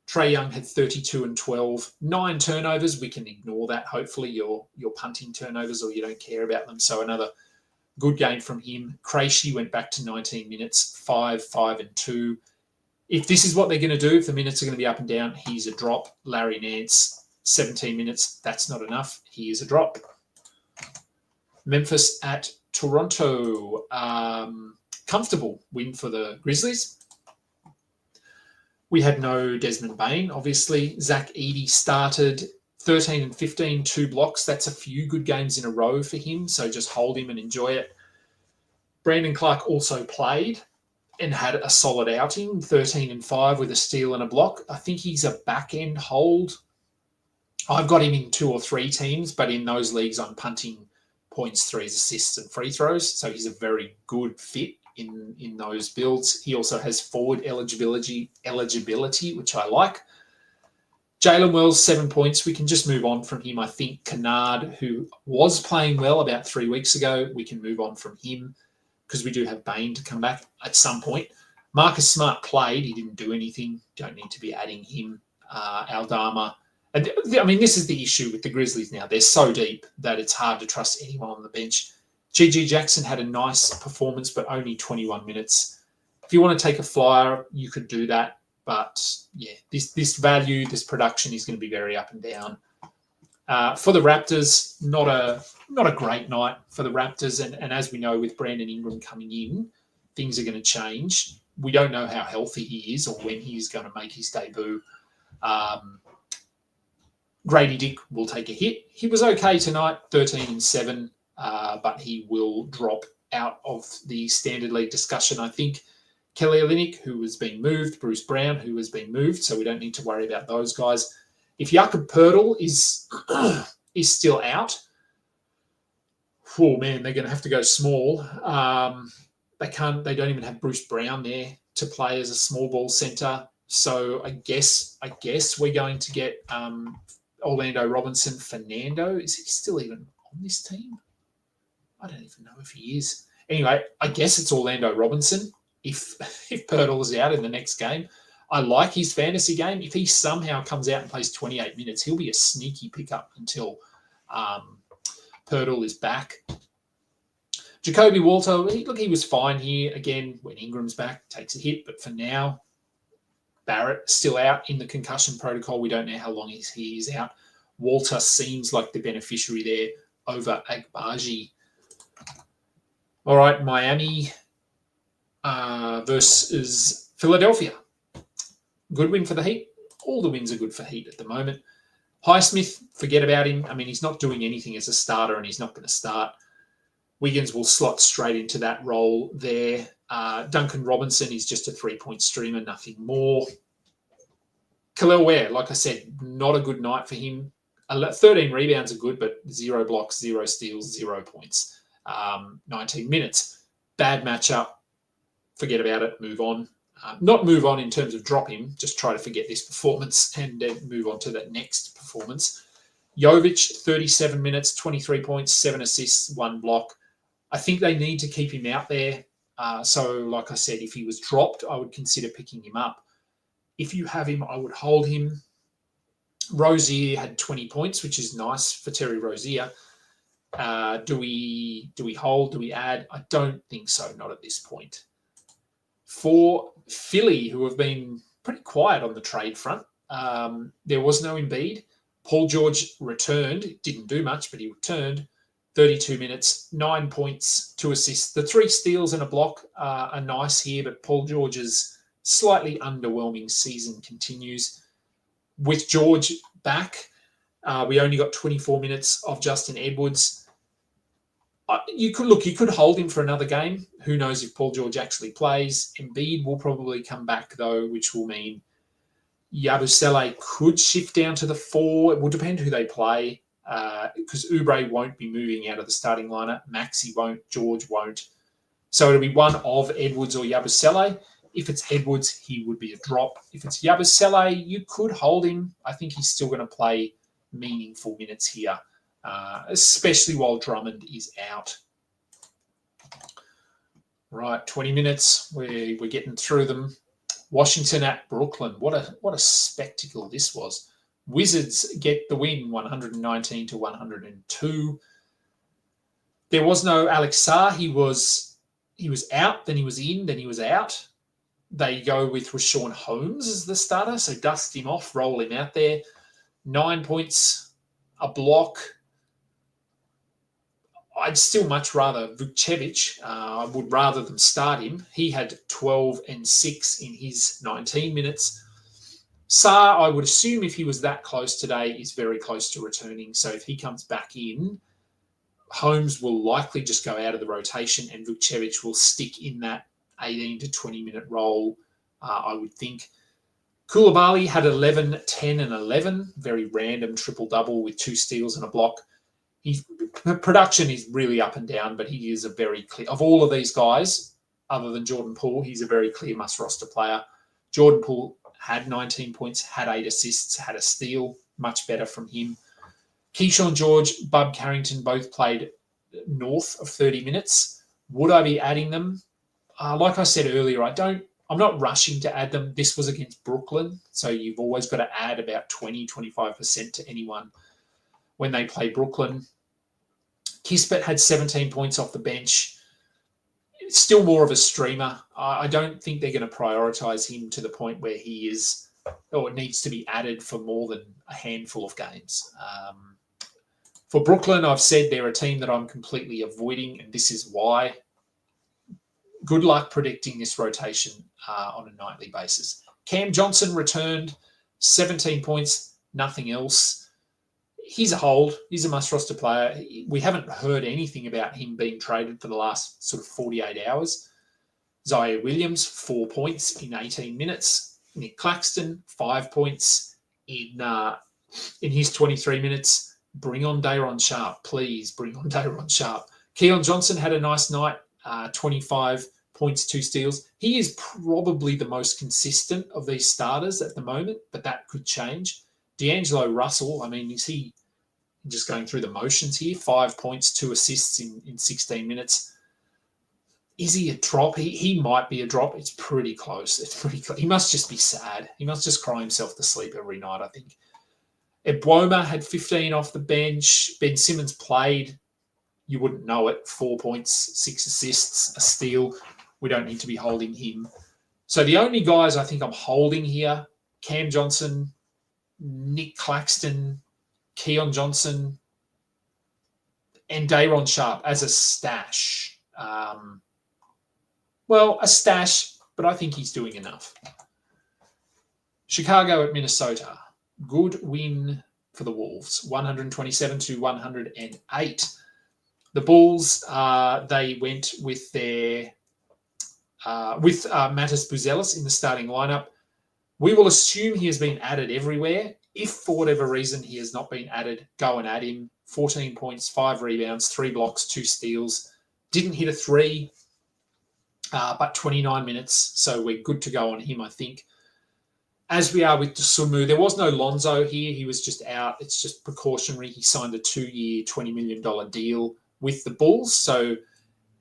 Trae Young had 32 and 12, 9 turnovers. We can ignore that. Hopefully, you're punting turnovers or you don't care about them. So another Good game from him. Krejci went back to 19 minutes, 5, 5 and 2. If this is what they're going to do, if the minutes are going to be up and down, he's a drop. Larry Nance, 17 minutes, that's not enough. He is a drop. Memphis at Toronto. Comfortable win for the Grizzlies. We had no Desmond Bain, obviously. Zach Edey started 13 and 15, 2 blocks. That's a few good games in a row for him, so just hold him and enjoy it. Brandon Clark also played and had a solid outing, 13 and 5 with a steal and a block. I think he's a back-end hold. I've got him in 2 or 3 teams, but in those leagues I'm punting points, threes, assists, and free throws, so he's a very good fit in those builds. He also has forward eligibility, which I like. Jalen Wells, 7 points. We can just move on from him. I think Kennard, who was playing well about 3 weeks ago, we can move on from him because we do have Bain to come back at some point. Marcus Smart played. He didn't do anything. Don't need to be adding him. Aldama. And, I mean, this is the issue with the Grizzlies now. They're so deep that it's hard to trust anyone on the bench. G.G. Jackson had a nice performance, but only 21 minutes. If you want to take a flyer, you could do that. But, yeah, this value, this production is going to be very up and down. For the Raptors, not a great night for the Raptors. And as we know, with Brandon Ingram coming in, things are going to change. We don't know how healthy he is or when he's going to make his debut. Grady Dick will take a hit. He was okay tonight, 13 and 7. But he will drop out of the standard league discussion, I think. Kelly Olynyk, who has been moved, Bruce Brown, who has been moved, so we don't need to worry about those guys. If Jakob Poeltl is still out, oh man, they're going to have to go small. They don't even have Bruce Brown there to play as a small ball center. So I guess we're going to get Orlando Robinson. Fernando, is he still even on this team? I don't even know if he is. Anyway, I guess it's Orlando Robinson if Poeltl is out in the next game. I like his fantasy game. If he somehow comes out and plays 28 minutes, he'll be a sneaky pickup until Poeltl is back. Jacoby Walter, he was fine here. Again, when Ingram's back, takes a hit. But for now, Barrett still out in the concussion protocol. We don't know how long he is out. Walter seems like the beneficiary there over Agbaji. All right, Miami versus Philadelphia. Good win for the Heat. All the wins are good for Heat at the moment. Highsmith, forget about him. I mean, he's not doing anything as a starter and he's not going to start. Wiggins will slot straight into that role there. Duncan Robinson is just a 3-point streamer, nothing more. Khalil Ware, like I said, not a good night for him. 13 rebounds are good, but 0 blocks, 0 steals, 0 points. 19 minutes. Bad matchup. Forget about it. Move on. Not move on in terms of drop him. Just try to forget this performance and then move on to that next performance. Jovic, 37 minutes, 23 points, 7 assists, 1 block. I think they need to keep him out there. So, like I said, if he was dropped, I would consider picking him up. If you have him, I would hold him. Rozier had 20 points, which is nice for Terry Rozier. Do we hold? Do we add? I don't think so, not at this point. For Philly, who have been pretty quiet on the trade front, there was no Embiid. Paul George returned. Didn't do much, but he returned. 32 minutes, 9 points, 2 assists. The 3 steals and a block are nice here, but Paul George's slightly underwhelming season continues. With George back, we only got 24 minutes of Justin Edwards. You could hold him for another game. Who knows if Paul George actually plays. Embiid will probably come back, though, which will mean Yabusele could shift down to the 4. It will depend who they play. Because Oubre won't be moving out of the starting lineup. Maxey won't. George won't. So it'll be one of Edwards or Yabusele. If it's Edwards, he would be a drop. If it's Yabusele, you could hold him. I think he's still going to play meaningful minutes here, especially while Drummond is out. Right, 20 minutes. We're getting through them. Washington at Brooklyn. What a spectacle this was. Wizards get the win, 119-102. There was no Alex Sarr. He was out, then he was in, then he was out. They go with Rashawn Holmes as the starter, so dust him off, roll him out there. 9 points, a block. I'd still much rather Vukcevic. I would rather them start him. He had 12 and 6 in his 19 minutes. Sarr, I would assume if he was that close today, is very close to returning. So if he comes back in, Holmes will likely just go out of the rotation and Vukcevic will stick in that 18 to 20-minute role, I would think. Koulibaly had 11, 10, and 11. Very random triple-double with 2 steals and a block. His production is really up and down, but he is a very clear... Of all of these guys, other than Jordan Poole, he's a very clear must-roster player. Jordan Poole had 19 points, had 8 assists, had a steal. Much better from him. Keyshawn George, Bub Carrington both played north of 30 minutes. Would I be adding them? Like I said earlier, I'm not rushing to add them. This was against Brooklyn, so you've always got to add about 20, 25% to anyone when they play Brooklyn. Kispert had 17 points off the bench. Still more of a streamer. I don't think they're going to prioritise him to the point where he is or needs to be added for more than a handful of games. For Brooklyn, I've said they're a team that I'm completely avoiding, and this is why. Good luck predicting this rotation on a nightly basis. Cam Johnson returned, 17 points, nothing else. He's a hold. He's a must-roster player. We haven't heard anything about him being traded for the last sort of 48 hours. Zaire Williams, 4 points in 18 minutes. Nick Claxton, 5 points in his 23 minutes. Bring on Day'Ron Sharpe. Please bring on Day'Ron Sharpe. Keon Johnson had a nice night, 25 points, 2 steals. He is probably the most consistent of these starters at the moment, but that could change. D'Angelo Russell, I mean, is he just going through the motions here? 5 points, 2 assists in 16 minutes. Is he a drop? He might be a drop. It's pretty close. He must just be sad. He must just cry himself to sleep every night, I think. Ebwoma had 15 off the bench. Ben Simmons played. You wouldn't know it. 4 points, 6 assists, a steal. We don't need to be holding him. So the only guys I think I'm holding here, Cam Johnson, Nick Claxton, Keon Johnson, and Day'Ron Sharpe as a stash. A stash, but I think he's doing enough. Chicago at Minnesota. Good win for the Wolves, 127 to 108. The Bulls, they went with their Matas Buzelis in the starting lineup. We will assume he has been added everywhere. If for whatever reason he has not been added, go and add him. 14 points, 5 rebounds, 3 blocks, 2 steals. Didn't hit a 3, but 29 minutes. So we're good to go on him, I think. As we are with Dosunmu, there was no Lonzo here. He was just out. It's just precautionary. He signed a 2-year, $20 million deal with the Bulls. So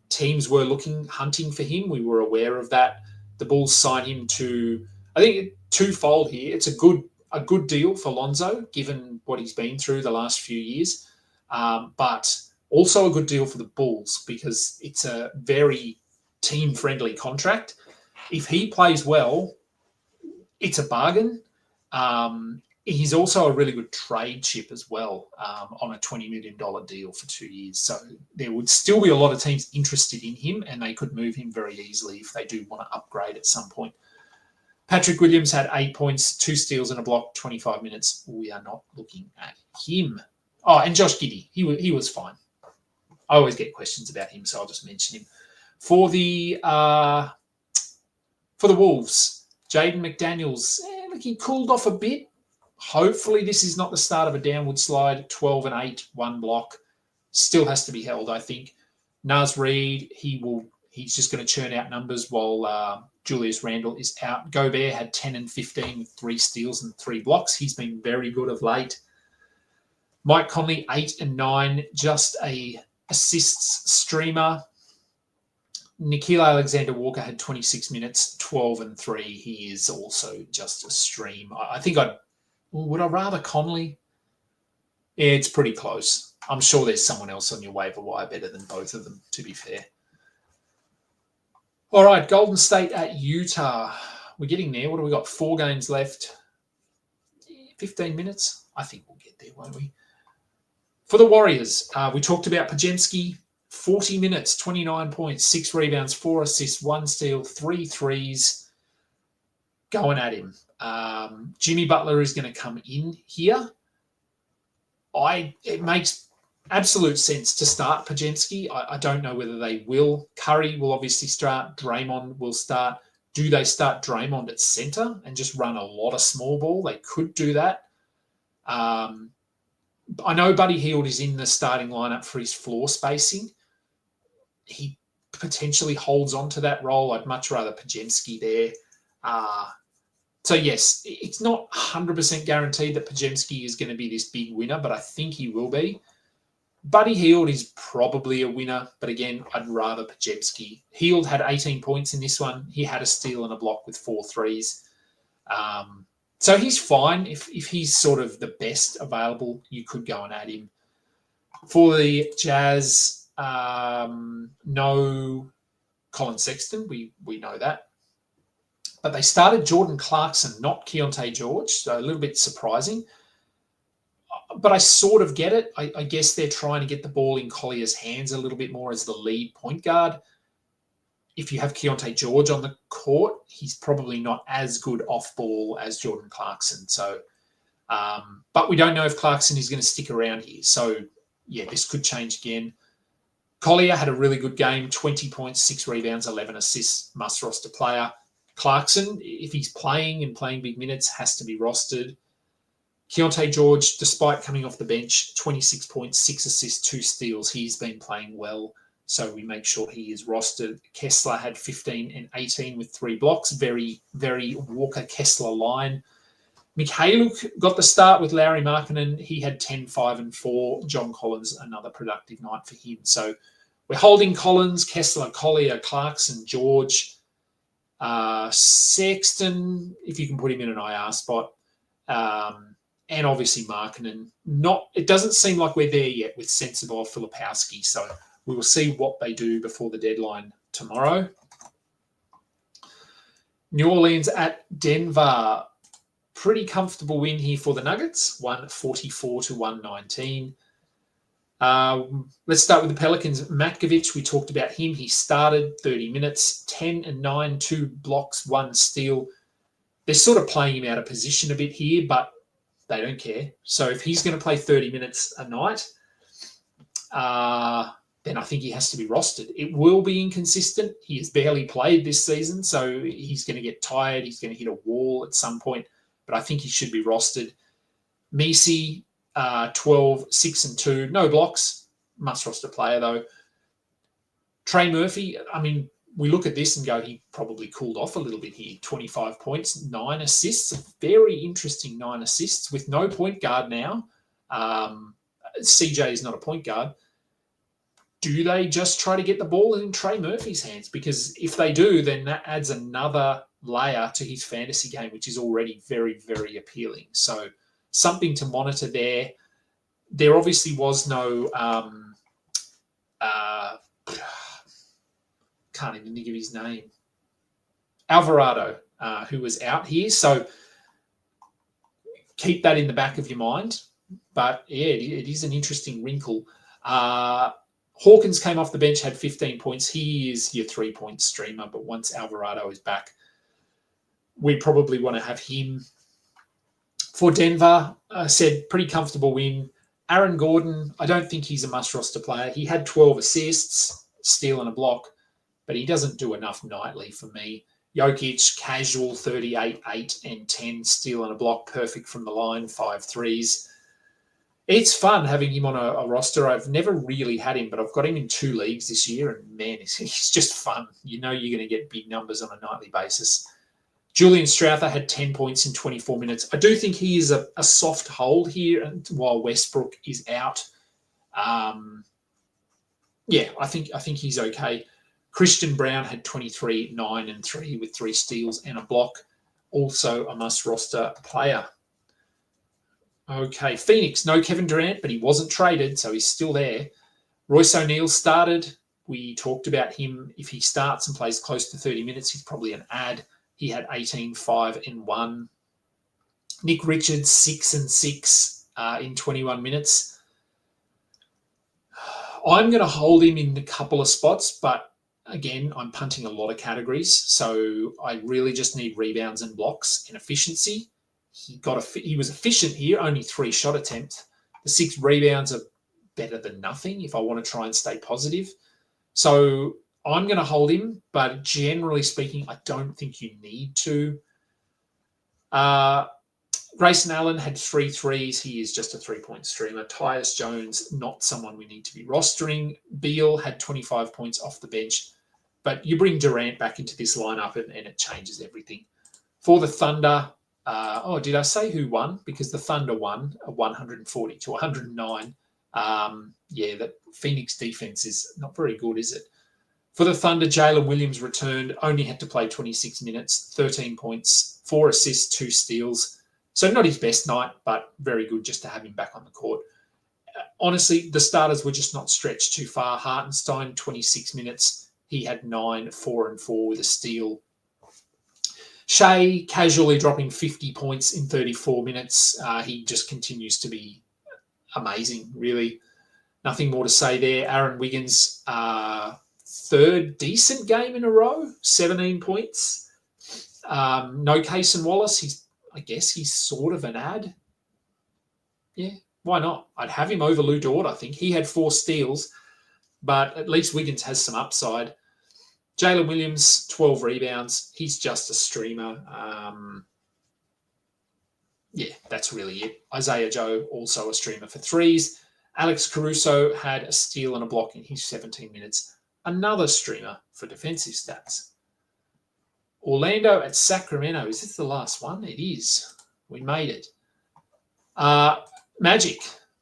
teams were hunting for him. We were aware of that. The Bulls signed him to, I think, twofold here. It's a good deal for Lonzo, given what he's been through the last few years, but also a good deal for the Bulls because it's a very team-friendly contract. If he plays well, it's a bargain. He's also a really good trade chip as well on a $20 million deal for 2 years. So there would still be a lot of teams interested in him, and they could move him very easily if they do want to upgrade at some point. Patrick Williams had 8 points, 2 steals and a block, 25 minutes. We are not looking at him. Oh, and Josh Giddey. He was fine. I always get questions about him, so I'll just mention him. For the Wolves, Jaden McDaniels, he cooled off a bit. Hopefully this is not the start of a downward slide. 12 and 8, 1 block. Still has to be held, I think. Naz Reid, he's just going to churn out numbers while Julius Randle is out. Gobert had 10 and 15 with 3 steals and 3 blocks. He's been very good of late. Mike Conley, 8 and 9, just a assists streamer. Nickeil Alexander-Walker had 26 minutes, 12 and 3. He is also just a stream. I think would I rather Conley? Yeah, it's pretty close. I'm sure there's someone else on your waiver wire better than both of them, to be fair. All right, Golden State at Utah. We're getting there. What do we got? 4 games left. 15 minutes? I think we'll get there, won't we? For the Warriors, we talked about Podziemski. 40 minutes, 29 points, 6 rebounds, 4 assists, 1 steal, 3 threes. Going at him. Jimmy Butler is going to come in here. It makes absolute sense to start Podziemski. I don't know whether they will. Curry will obviously start. Draymond will start. Do they start Draymond at center and just run a lot of small ball? They could do that. I know Buddy Hield is in the starting lineup for his floor spacing. He potentially holds on to that role. I'd much rather Podziemski there. So, yes, it's not 100% guaranteed that Podziemski is going to be this big winner, but I think he will be. Buddy Hield is probably a winner, but again, I'd rather Podziemski. Hield had 18 points in this one. He had a steal and a block with 4 threes. So he's fine. If he's sort of the best available, you could go and add him. For the Jazz, no Colin Sexton. We know that. But they started Jordan Clarkson, not Keontae George, so a little bit surprising. But I sort of get it. I guess they're trying to get the ball in Collier's hands a little bit more as the lead point guard. If you have Keontae George on the court, he's probably not as good off ball as Jordan Clarkson. So, but we don't know if Clarkson is going to stick around here. So, yeah, this could change again. Collier had a really good game, 20 points, 6 rebounds, 11 assists, must roster player. Clarkson, if he's playing and playing big minutes, has to be rostered. Keontae George, despite coming off the bench, 26 points, 6 assists, 2 steals. He's been playing well, so we make sure he is rostered. Kessler had 15 and 18 with 3 blocks. Very, very Walker-Kessler line. Mikhailuk got the start with Lauri Markkanen. He had 10, 5, and 4. John Collins, another productive night for him. So we're holding Collins, Kessler, Collier, Clarkson, George, Sexton, if you can put him in an IR spot, and obviously Markkanen. It doesn't seem like we're there yet with Sensabaugh, Filipowski, so we will see what they do before the deadline tomorrow. New Orleans at Denver. Pretty comfortable win here for the Nuggets, 144 to 119. Let's start with the Pelicans. Matkovic, we talked about him. He started 30 minutes, 10 and 9, 2 blocks, 1 steal. They're sort of playing him out of position a bit here, but they don't care. So if he's going to play 30 minutes a night, then I think he has to be rostered. It will be inconsistent. He has barely played this season, so he's going to get tired. He's going to hit a wall at some point, but I think he should be rostered. Misi, 12, 6 and 2, no blocks, must roster player though. Trey Murphy, I mean, we look at this and go, he probably cooled off a little bit here. 25 points, 9 assists, a very interesting 9 assists with no point guard now. CJ is not a point guard. Do they just try to get the ball in Trey Murphy's hands? Because if they do, then that adds another layer to his fantasy game, which is already very, very appealing. So something to monitor there. There obviously was no, can't even think of his name, Alvarado, who was out here. So keep that in the back of your mind. But yeah, it is an interesting wrinkle. Hawkins came off the bench, had 15 points. He is your 3-point streamer, but once Alvarado is back, we probably want to have him. For Denver, I said pretty comfortable win. Aaron Gordon, I don't think he's a must-roster player. He had 12 assists, steal and a block, but he doesn't do enough nightly for me. Jokic, casual, 38, 8 and 10, steal and a block, perfect from the line, 5 threes. It's fun having him on a roster. I've never really had him, but I've got him in 2 leagues this year, and man, he's just fun. You know you're going to get big numbers on a nightly basis. Julian Strather had 10 points in 24 minutes. I do think he is a soft hold here while Westbrook is out. Yeah, I think he's okay. Christian Brown had 23, 9 and 3 with 3 steals and a block. Also a must-roster player. Okay, Phoenix, no Kevin Durant, but he wasn't traded, so he's still there. Royce O'Neal started. We talked about him. If he starts and plays close to 30 minutes, he's probably an ad. He had 18, 5, and 1. Nick Richards, 6 and 6 in 21 minutes. I'm going to hold him in a couple of spots, but again, I'm punting a lot of categories, so I really just need rebounds and blocks and efficiency. He was efficient here, only 3 shot attempts. The 6 rebounds are better than nothing if I want to try and stay positive. So I'm going to hold him, but generally speaking, I don't think you need to. Grayson Allen had 3 threes. He is just a 3-point streamer. Tyus Jones, not someone we need to be rostering. Beal had 25 points off the bench. But you bring Durant back into this lineup and it changes everything. For the Thunder, did I say who won? Because the Thunder won 140 to 109. The Phoenix defense is not very good, is it? For the Thunder, Jalen Williams returned, only had to play 26 minutes, 13 points, 4 assists, 2 steals. So not his best night, but very good just to have him back on the court. Honestly, the starters were just not stretched too far. Hartenstein, 26 minutes. He had 9, 4 and 4 with a steal. Shea casually dropping 50 points in 34 minutes. He just continues to be amazing, really. Nothing more to say there. Aaron Wiggins, third decent game in a row, 17 points. No Cason Wallace. I guess he's sort of an ad. Yeah, why not? I'd have him over Lou Dort, I think. He had 4 steals, but at least Wiggins has some upside. Jalen Williams, 12 rebounds. He's just a streamer. That's really it. Isaiah Joe, also a streamer for 3s. Alex Caruso had a steal and a block in his 17 minutes. Another streamer for defensive stats. Orlando at Sacramento. Is this the last one? It is. We made it. Magic.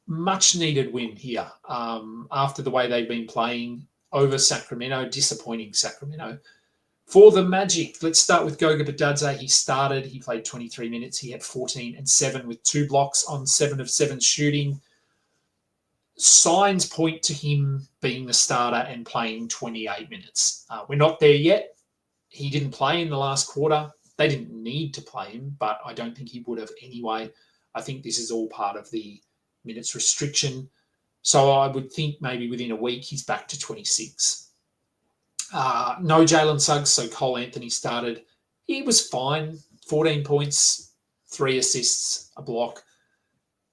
Much needed win here after the way they've been playing over Sacramento. Disappointing Sacramento. For the Magic, let's start with Goga Bitadze. He started. He played 23 minutes. He had 14 and 7 with 2 blocks on 7 of 7 shooting. Signs point to him being the starter and playing 28 minutes. We're not there yet. He didn't play in the last quarter. They didn't need to play him, but I don't think he would have anyway. I think this is all part of the minutes restriction. So I would think maybe within a week he's back to 26. No Jalen Suggs, so Cole Anthony started. He was fine. 14 points, 3 assists, a block.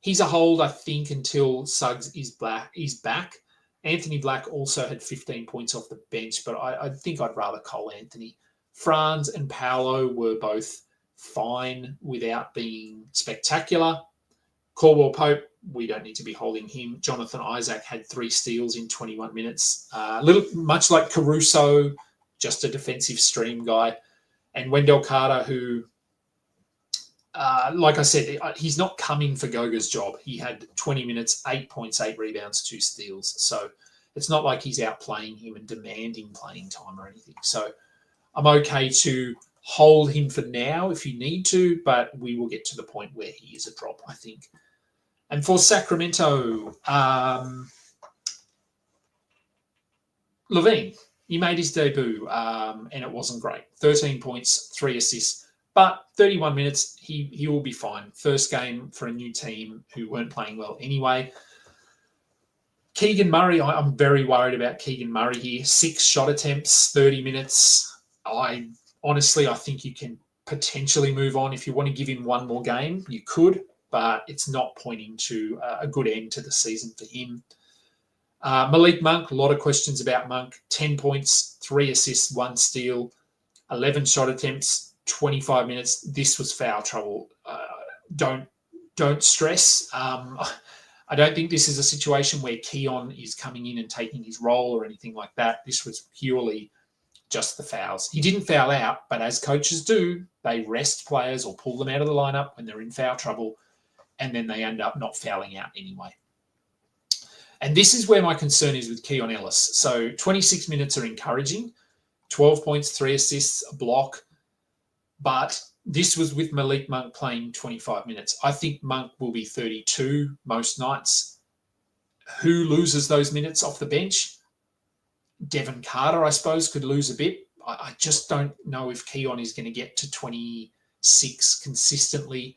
He's a hold, I think, until Suggs is back. Anthony Black also had 15 points off the bench, but I think I'd rather Cole Anthony. Franz and Paolo were both fine without being spectacular. Caldwell Pope, we don't need to be holding him. Jonathan Isaac had 3 steals in 21 minutes. Much like Caruso, just a defensive stream guy. And Wendell Carter, who, like I said, he's not coming for Goga's job. He had 20 minutes, 8 points, 8 rebounds, 2 steals. So it's not like he's outplaying him and demanding playing time or anything. So I'm okay to hold him for now if you need to, but we will get to the point where he is a drop, I think. And for Sacramento, LaVine, he made his debut and it wasn't great. 13 points, 3 assists, but 31 minutes, he will be fine. First game for a new team who weren't playing well anyway. Keegan Murray, I'm very worried about Keegan Murray here. 6 shot attempts, 30 minutes. I think you can potentially move on. If you want to give him one more game, you could, but it's not pointing to a good end to the season for him. Malik Monk, a lot of questions about Monk. 10 points, 3 assists, 1 steal, 11 shot attempts, 25 minutes. This was foul trouble. Don't stress. I don't think this is a situation where Keon is coming in and taking his role or anything like that. This was purely just the fouls. He didn't foul out, but as coaches do, they rest players or pull them out of the lineup when they're in foul trouble, and then they end up not fouling out anyway. And this is where my concern is with Keon Ellis. So 26 minutes are encouraging. 12 points, 3 assists, a block. But this was with Malik Monk playing 25 minutes. I think Monk will be 32 most nights. Who loses those minutes off the bench? Devin Carter, I suppose, could lose a bit. I just don't know if Keon is going to get to 26 consistently.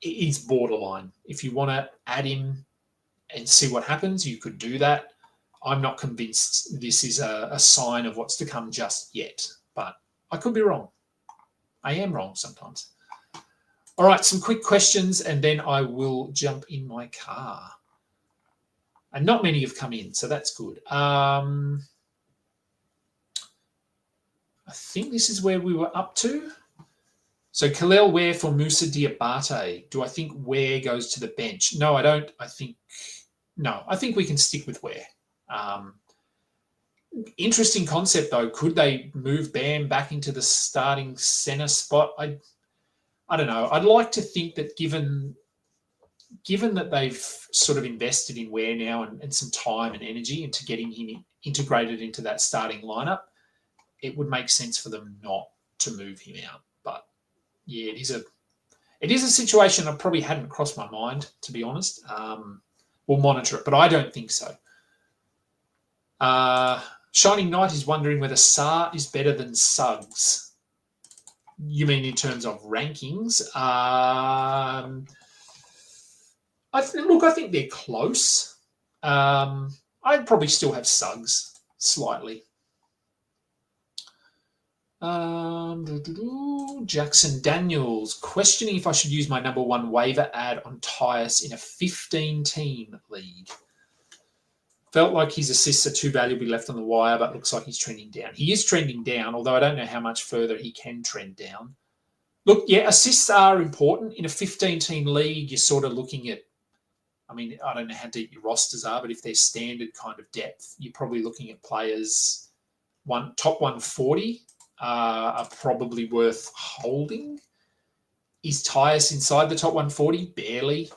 It's borderline. If you want to add him and see what happens, you could do that. I'm not convinced this is a sign of what's to come just yet, but I could be wrong. I am wrong sometimes. All right, some quick questions, and then I will jump in my car. And not many have come in, so that's good. I think this is where we were up to. So Kalel Ware for Musa Diabate. Do I think Ware goes to the bench? No, I don't. I think we can stick with Ware. Interesting concept, though. Could they move Bam back into the starting centre spot? I don't know. I'd like to think that given that they've sort of invested in Ware now and some time and energy into getting him integrated into that starting lineup, it would make sense for them not to move him out. But yeah, it is a situation I probably hadn't crossed my mind, to be honest. We'll monitor it, but I don't think so. Shining Knight is wondering whether Saar is better than Suggs. You mean in terms of rankings? I think they're close. I'd probably still have Suggs slightly. Jackson Daniels questioning if I should use my number one waiver ad on Tyus in a 15-team league. Felt like his assists are too valuably left on the wire, but looks like he's trending down. He is trending down, although I don't know how much further he can trend down. Look, yeah, assists are important. In a 15-team league, you're sort of looking at, I mean, I don't know how deep your rosters are, but if they're standard kind of depth, you're probably looking at players top 140 are probably worth holding. Is Tyus inside the top 140? Barely.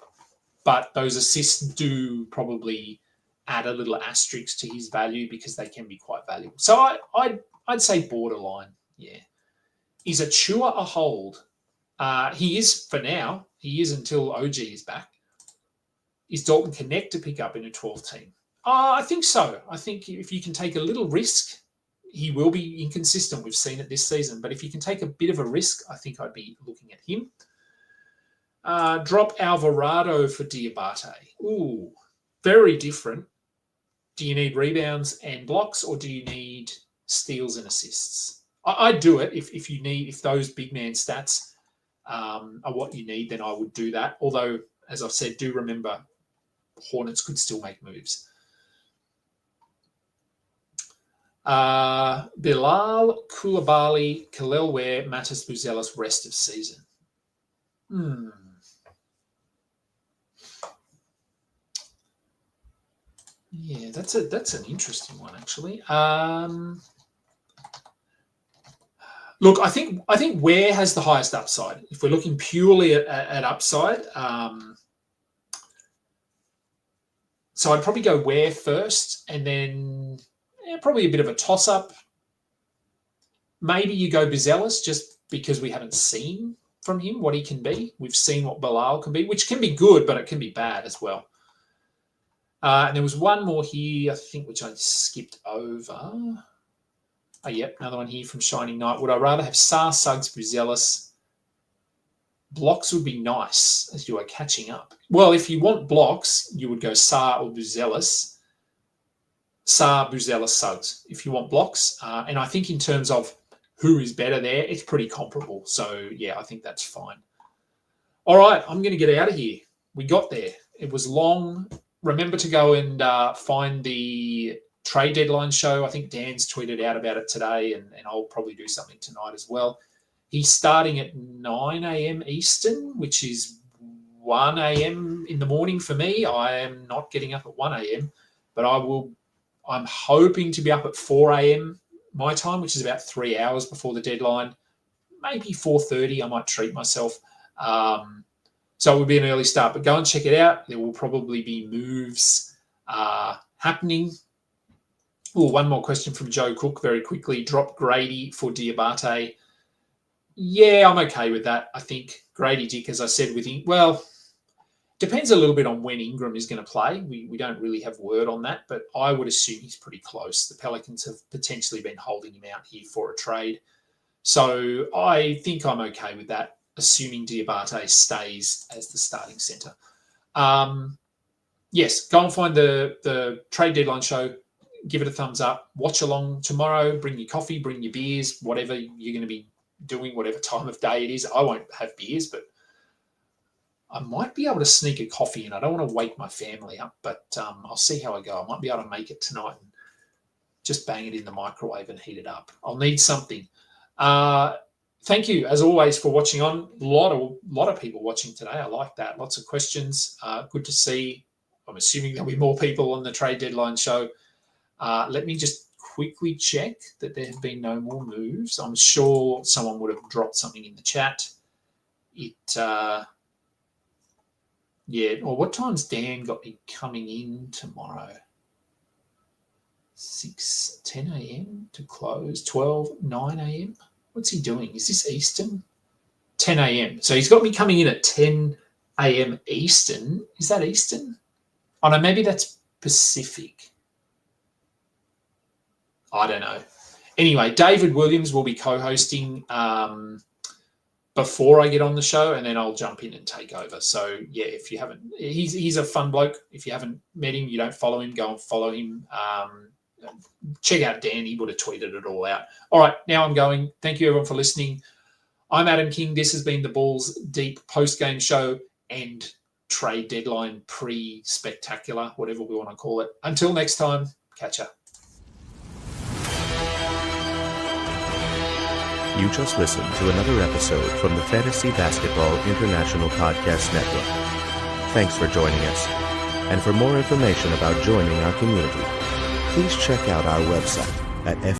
But those assists do probably add a little asterisk to his value because they can be quite valuable. So I'd say borderline, yeah. Is Achua a hold? He is for now. He is until OG is back. Is Dalton Connect to pick up in a 12th team? I think so. I think if you can take a little risk, he will be inconsistent. We've seen it this season. But if you can take a bit of a risk, I think I'd be looking at him. Drop Alvarado for Diabate. Ooh, very different. Do you need rebounds and blocks, or do you need steals and assists? I'd do it if those big man stats are what you need, then I would do that. Although, as I've said, do remember Hornets could still make moves. Bilal Koulibaly, Kalel Ware, Matas Buzelis, rest of season. Yeah, that's an interesting one, actually. Look, I think Ware has the highest upside. If we're looking purely at upside, so I'd probably go Ware first, and then probably a bit of a toss-up. Maybe you go Buzelis just because we haven't seen from him what he can be. We've seen what Bilal can be, which can be good, but it can be bad as well. And there was one more here, I think, which I skipped over. Oh, yep, another one here from Shining Knight. Would I rather have Saar, Suggs, Buzelis? Blocks would be nice as you are catching up. Well, if you want blocks, you would go Saar or Buzelis. Saar, Buzelis, Suggs. If you want blocks. And I think in terms of who is better there, it's pretty comparable. So, yeah, I think that's fine. All right, I'm going to get out of here. We got there. It was long. Remember to go and find the trade deadline show. I think Dan's tweeted out about it today, and I'll probably do something tonight as well. He's starting at 9 a.m. Eastern, which is 1 a.m. in the morning for me. I am not getting up at 1 a.m., but I'm hoping to be up at 4 a.m. my time, which is about 3 hours before the deadline. Maybe 4:30. I might treat myself. So it would be an early start, but go and check it out. There will probably be moves happening. Oh, one more question from Joe Cook very quickly. Drop Grady for Diabate. Yeah, I'm okay with that. I think Grady Dick, as I said, with him, well, depends a little bit on when Ingram is going to play. We don't really have word on that, but I would assume he's pretty close. The Pelicans have potentially been holding him out here for a trade. So I think I'm okay with that, assuming Diabate stays as the starting centre. Yes, go and find the trade deadline show. Give it a thumbs up. Watch along tomorrow. Bring your coffee, bring your beers, whatever you're going to be doing, whatever time of day it is. I won't have beers, but I might be able to sneak a coffee in. I don't want to wake my family up, but I'll see how I go. I might be able to make it tonight and just bang it in the microwave and heat it up. I'll need something. Thank you, as always, for watching on. A lot of people watching today. I like that. Lots of questions. Good to see. I'm assuming there'll be more people on the trade deadline show. Let me just quickly check that there have been no more moves. I'm sure someone would have dropped something in the chat. Yeah. Or what time's Dan got me coming in tomorrow? 10 a.m. to close, 9 a.m. What's he doing? Is this Eastern? 10 a.m. So he's got me coming in at 10 a.m. Eastern. Is that Eastern? Oh, no, maybe that's Pacific. I don't know. Anyway, David Williams will be co-hosting before I get on the show, and then I'll jump in and take over. So, yeah, if you haven't, he's a fun bloke. If you haven't met him, you don't follow him, go and follow him. Check out Dan. He would have tweeted it all out. All right, now I'm going. Thank you, everyone, for listening. I'm Adam King. This has been the Bulls Deep post-game show and trade deadline pre-spectacular, whatever we want to call it. Until next time, catch ya. You just listened to another episode from the Fantasy Basketball International Podcast Network. Thanks for joining us. And for more information about joining our community, please check out our website at